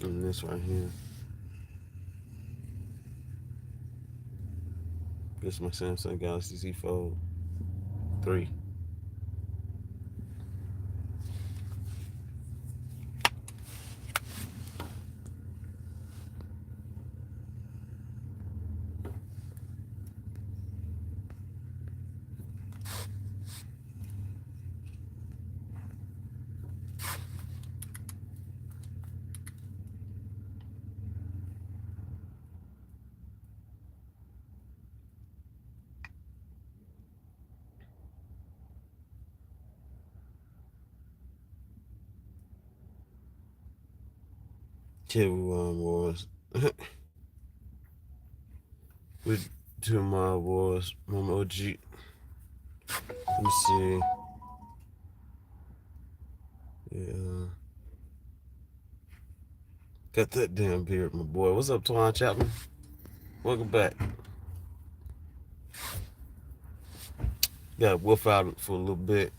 And this right here. This is my Samsung Galaxy Z Fold 3. Kid Wars. With two my Wars. Mama OG. Let me see. Yeah. Got that damn beard, my boy. What's up, Twan Chapman? Welcome back. Got wolf out for a little bit.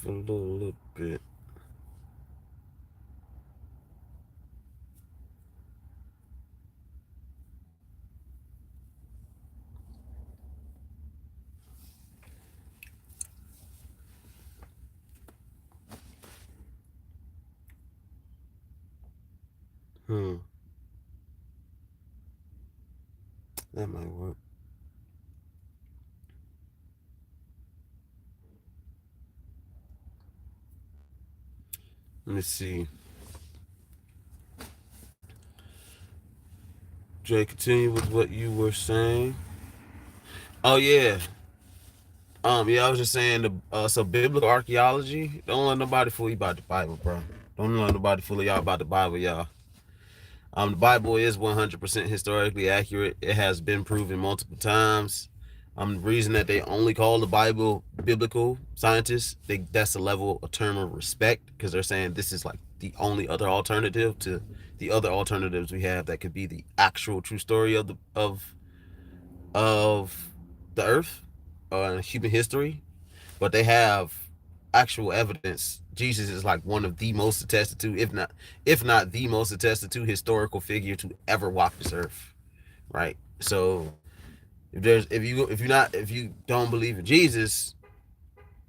For a little bit. That might work. Let me see. Jay, continue with what you were saying. Oh yeah. Yeah, I was just saying so biblical archaeology. Don't let nobody fool you about the Bible, bro. Don't let nobody fool y'all about the Bible, y'all. The Bible is 100% historically accurate. It has been proven multiple times. The reason that they only call the Bible biblical, scientists, that's a level, a term of respect, because they're saying this is like the only other alternative to the other alternatives we have that could be the actual true story of the earth or human history. But they have actual evidence. Jesus is like one of the most attested to, if not the most attested to historical figure to ever walk this earth, right? So if you don't believe in Jesus,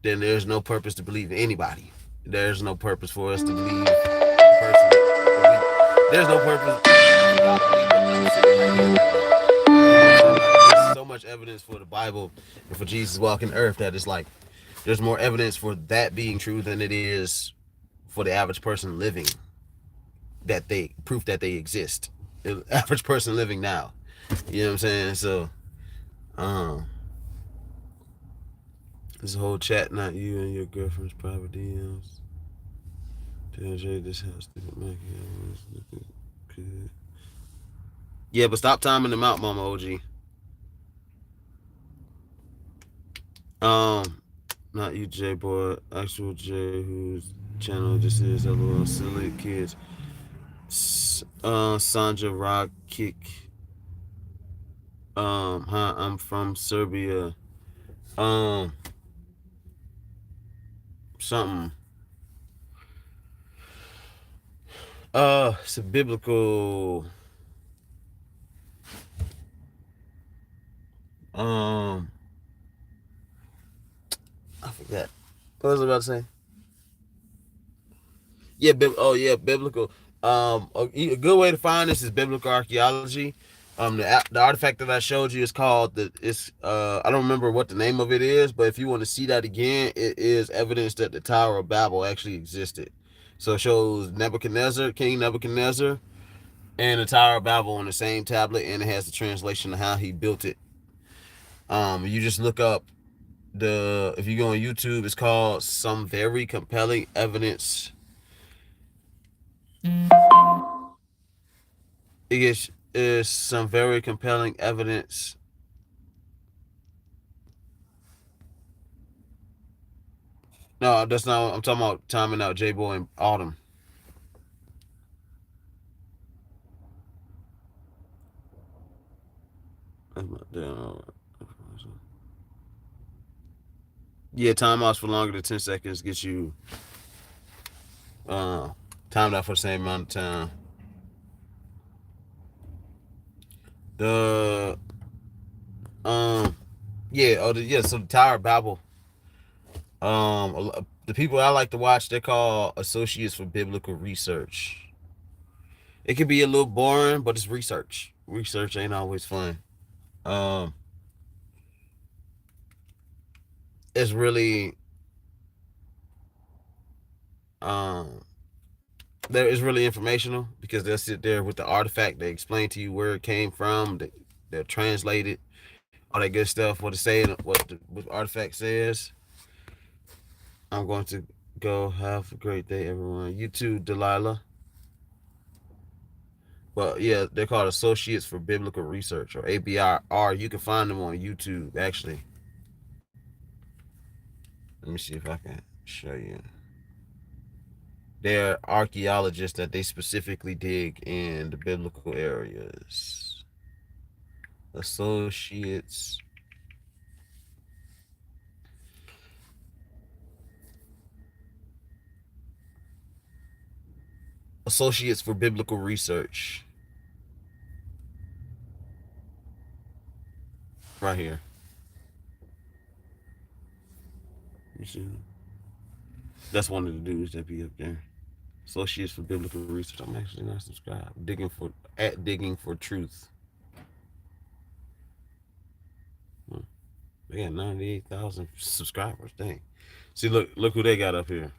then there's no purpose to believe in anybody. There's no purpose for us to believe the person. There's no purpose for God to believe that I'm sitting right here right now. Like, there's so much evidence for the Bible and for Jesus walking the earth that it's like there's more evidence for that being true than it is for the average person living, that they proof that they exist. The average person living now. You know what I'm saying? So this whole chat, not you and your girlfriend's private DMs. Tell Jay this house stupid Mikey. Yeah, but stop timing them out, Mama OG. Not you, J boy. Actual J, whose channel this is. LOL, silly kids. Sandra Rock Kick. Hi, I'm from Serbia. Something. It's a biblical. I forgot. What was I about to say? Yeah, biblical. A good way to find this is biblical archaeology. The artifact that I showed you is called I don't remember what the name of it is, but if you want to see that again, it is evidence that the Tower of Babel actually existed. So it shows King Nebuchadnezzar, and the Tower of Babel on the same tablet, and it has the translation of how he built it. You just look up if you go on YouTube, it's called Some Very Compelling Evidence. It is some very compelling evidence. No, that's not. I'm talking about timing out J Boy and Autumn. Yeah, timeouts for longer than 10 seconds gets you timed out for the same amount of time. The so the Tower of Babel. The people I like to watch, they're called Associates for Biblical Research. It can be a little boring, but it's research. Research ain't always fun. It's really um there is really informational because they'll sit there with the artifact. They explain to you where it came from. They'll translate it, all that good stuff. What it say, what the artifact says. I'm going to go. Have a great day, everyone. You too, Delilah. But yeah, they're called Associates for Biblical Research, or ABR. You can find them on YouTube, actually. Let me see if I can show you. They're archaeologists that they specifically dig in the biblical areas. Associates for Biblical Research. Right here. You see? That's one of the dudes that be up there. Associates for Biblical Research. I'm actually not subscribed. Digging for truth. They got 98,000 subscribers. Dang. See, look who they got up here.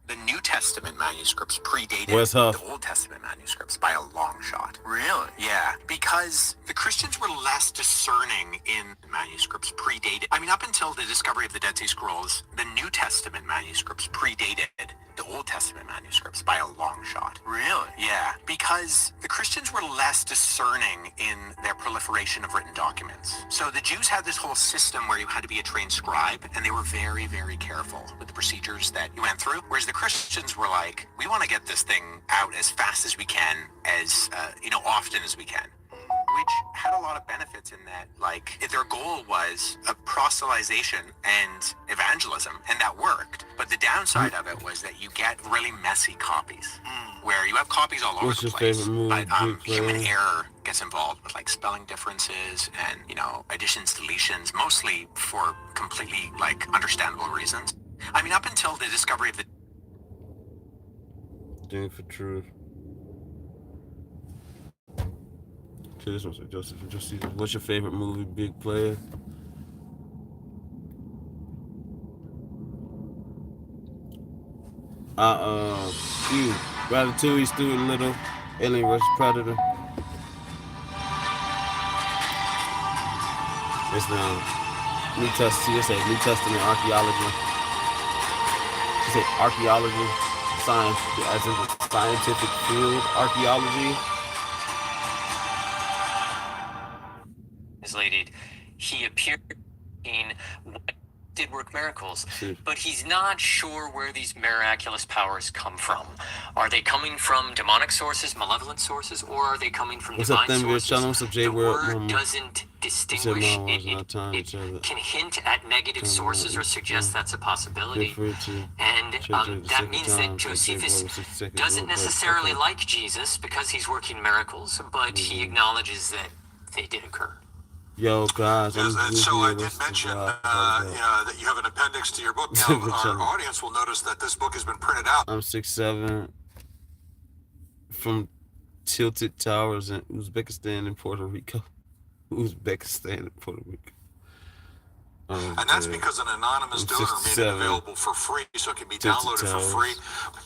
The New Testament manuscripts predated the Old Testament manuscripts by a long shot. Really? Yeah, because the Christians were less discerning in manuscripts predated. I mean, up until the discovery of the Dead Sea Scrolls, the New Testament manuscripts predated the Old Testament manuscripts by a long shot. Really? Yeah, because the Christians were less discerning in their proliferation of written documents. So the Jews had this whole system where you had to be a trained scribe, and they were very, very careful with the procedures that you went through. Whereas the Christians were like, we want to get this thing out as fast as we can, as often as we can. Which had a lot of benefits in that, like, their goal was a proselytization and evangelism, and that worked. But the downside of it was that you get really messy copies, where you have copies all over the place. But human error gets involved with, like, spelling differences and, additions, deletions, mostly for completely, like, understandable reasons. I mean, up until the discovery of the... Digging for truth. This one's like Joseph. What's your favorite movie, Big Player? Ratatouille, Stuart Little, Alien vs. Predator. It's New Testament. It says New Testament archaeology. It says archaeology, science, as in the scientific field, archaeology. Translated, he appeared in what did work miracles, but he's not sure where these miraculous powers come from. Are they coming from demonic sources, malevolent sources, or are they coming from divine sources? The word doesn't distinguish. It can hint at negative sources or suggest that's a possibility. And that means that Josephus doesn't necessarily like Jesus because he's working miracles, but he acknowledges that they did occur. Yo, guys. And so I did mention that you have an appendix to your book. Now, our audience will notice that this book has been printed out. I'm 6'7", from Tilted Towers in Uzbekistan and Puerto Rico. And that's because an anonymous donor made it available for free, so it can be downloaded for free.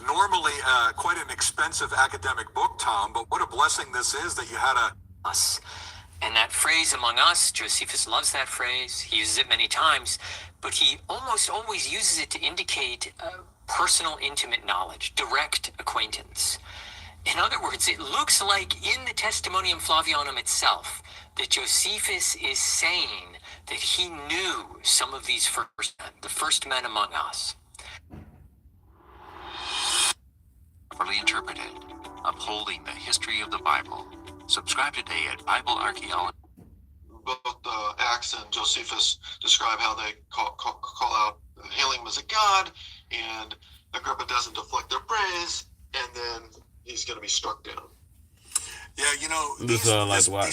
Normally, quite an expensive academic book, Tom, but what a blessing this is that you had us. And that phrase, among us, Josephus loves that phrase. He uses it many times, but he almost always uses it to indicate personal, intimate knowledge, direct acquaintance. In other words, it looks like in the Testimonium Flavianum itself that Josephus is saying that he knew some of these the first men among us. Properly interpreted, upholding the history of the Bible. Subscribe today at Bible Archaeology. Both Acts and Josephus describe how they call out hailing him as a god, and Agrippa doesn't deflect their praise, and then he's going to be struck down. Yeah, you know, these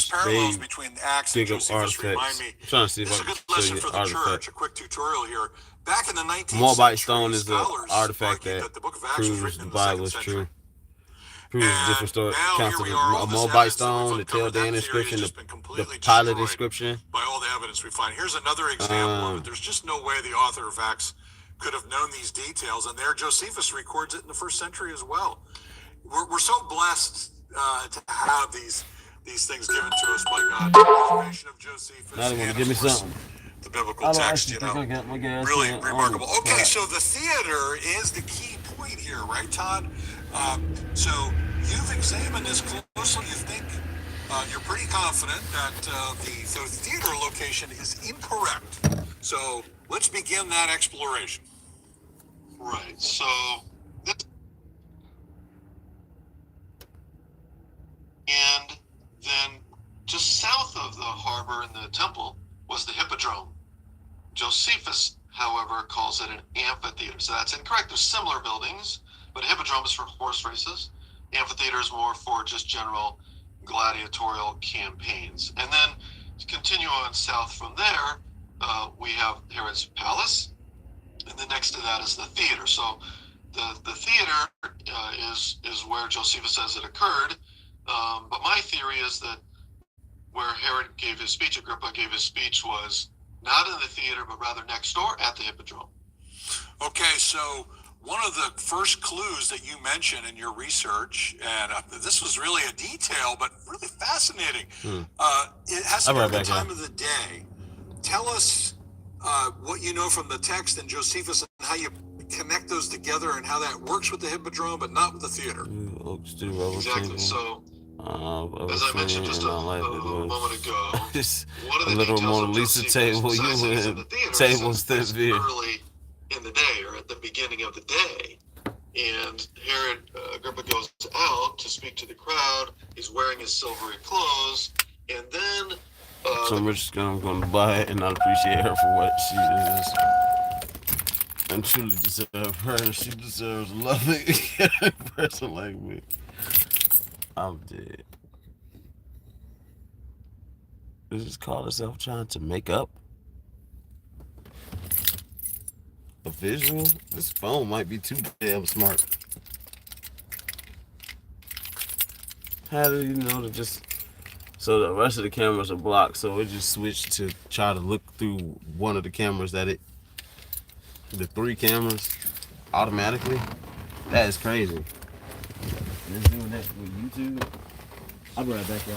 parallels between Acts and Josephus remind me. I'm trying to see if This I is a can good lesson show for you the artifact. church. A quick tutorial here. Back in the 19th Moabite century, stone is an scholars artifact argued that the book of Acts was proves written the in the 2nd Bible is century. true. Proves different story now accounts here of we are, all a this Moabite evidence that we've stone, the uncovered, Chaldean that theory inscription, has just been the completely pilot destroyed inscription. by all the evidence we find. Here's another example of it. There's just no way the author of Acts could have known these details, and there Josephus records it in the 1st century as well. We're so blessed to have these things given to us by God. The preservation of Josephus, Now they want and to give me of course, something. the biblical text, you know, I got my gas really can remarkable. on. Okay, so the theater is the key point here, right, Todd? So you've examined this closely. You think you're pretty confident that the theater location is incorrect. So let's begin that exploration. Right. So this, and then just south of the harbor and the temple was the hippodrome. Josephus, however, calls it an amphitheater. So that's incorrect. There's similar buildings, but a hippodrome is for horse races. Amphitheater is more for just general gladiatorial campaigns. And then to continue on south from there, we have Herod's palace, and then next to that is the theater. So the theater is where Josephus says it occurred. But my theory is that where Herod gave his speech, Agrippa gave his speech, was not in the theater, but rather next door at the hippodrome. Okay, so one of the first clues that you mentioned in your research, and this was really a detail, but really fascinating. It has to do with the time of the day. Tell us what you know from the text and Josephus and how you connect those together and how that works with the hippodrome, but not with the theater. Exactly. So, as I mentioned just a moment ago, one of the little details Mona of Lisa Josephus, table, besides that he's in the theater, table says it's view. early in the day or at the beginning of the day. And Herod Agrippa goes out to speak to the crowd. He's wearing his silvery clothes, and then so I'm just gonna buy it and not appreciate her for what she is. And truly deserve her. She deserves a loving person like me. I'm dead. Does this call herself trying to make up a visual? This phone might be too damn smart. How do you know to just... So the rest of the cameras are blocked, so it just switched to try to look through one of the cameras the 3 cameras automatically? That is crazy. It's doing that with YouTube. I'll be right back, y'all.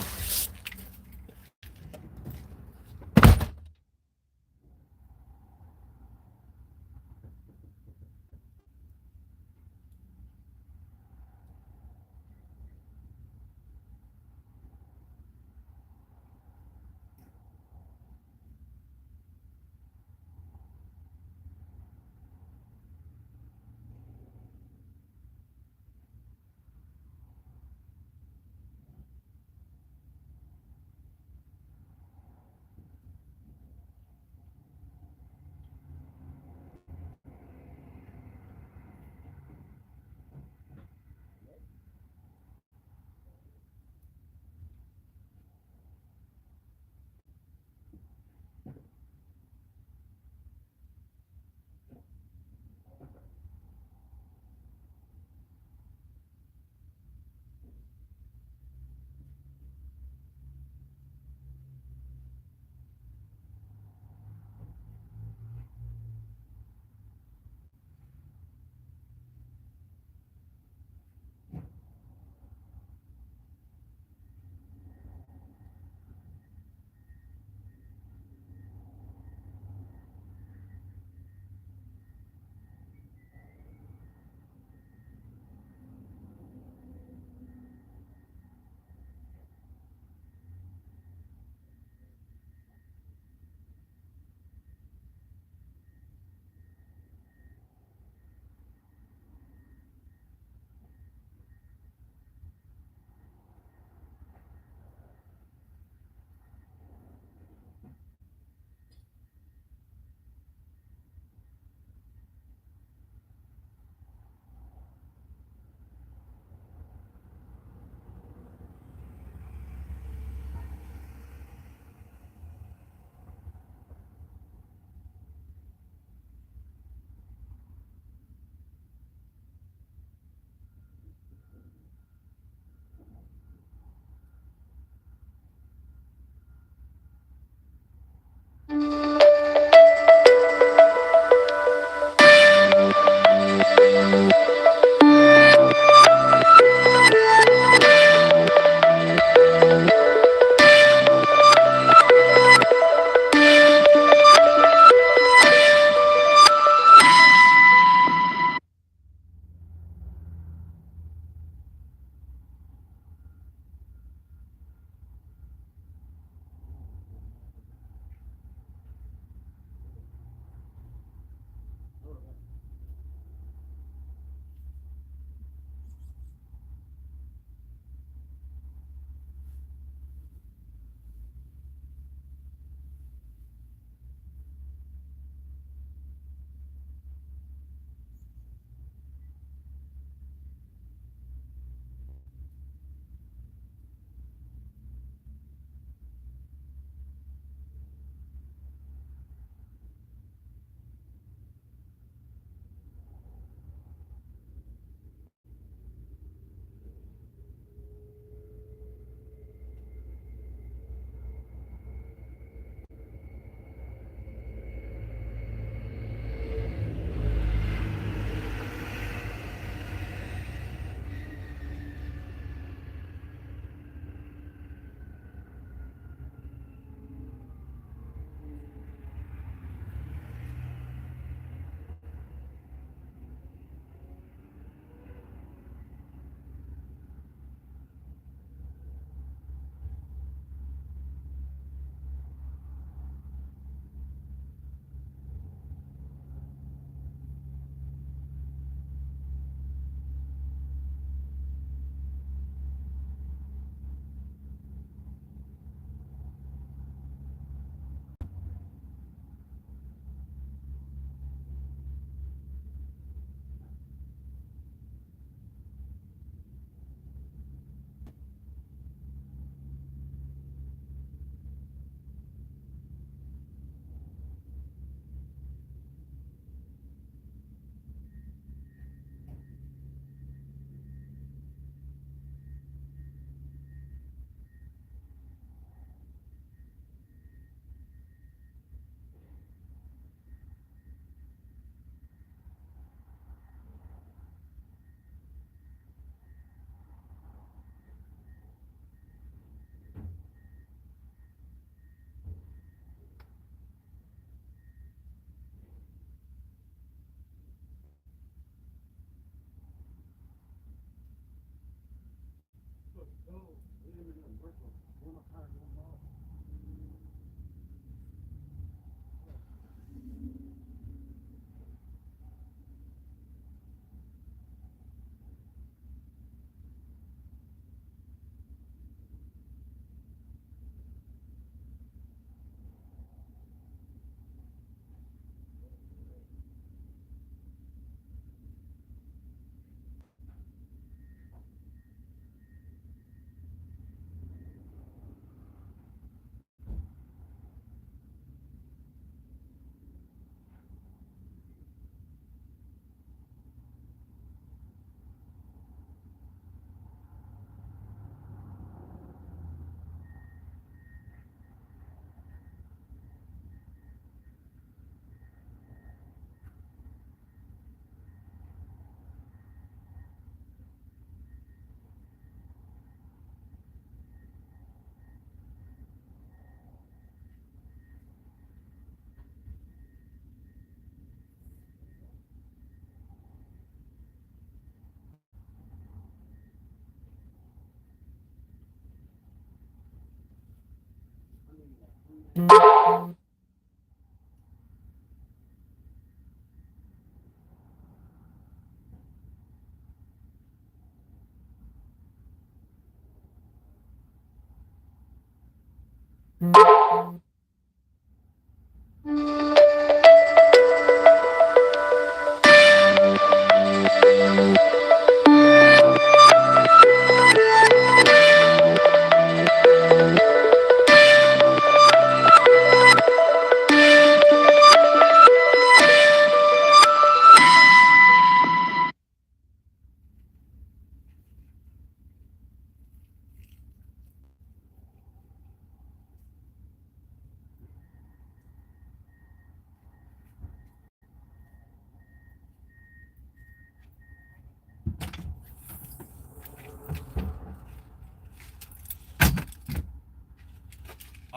All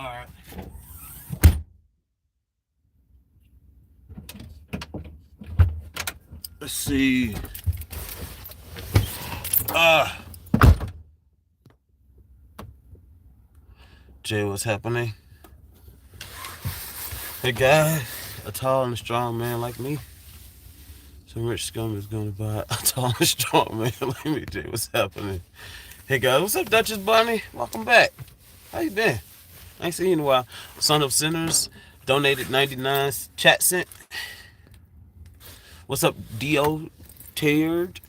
right. Let's see. Jay, what's happening? Hey guys, a tall and strong man like me. Some rich scum is gonna buy a tall and strong man like me. Jay, what's happening? Hey guys, what's up, Duchess Bunny? Welcome back. How you been? I ain't seen you in a while. Son of Sinners donated 99 chat cent. What's up, D.O. Tiered?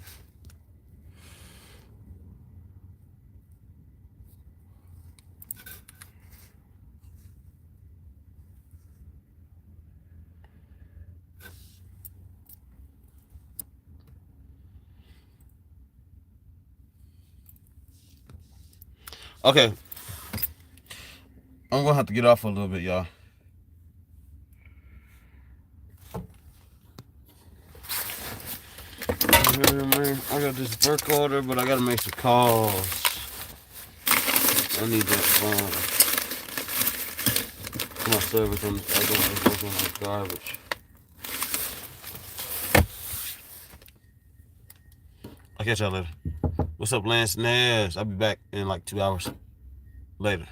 Okay. I'm gonna have to get off for a little bit, y'all. I got this work order, but I gotta make some calls. I need that phone. My service on I don't work on like garbage. I'll catch y'all later. What's up, Lance Nash? I'll be back in like 2 hours later.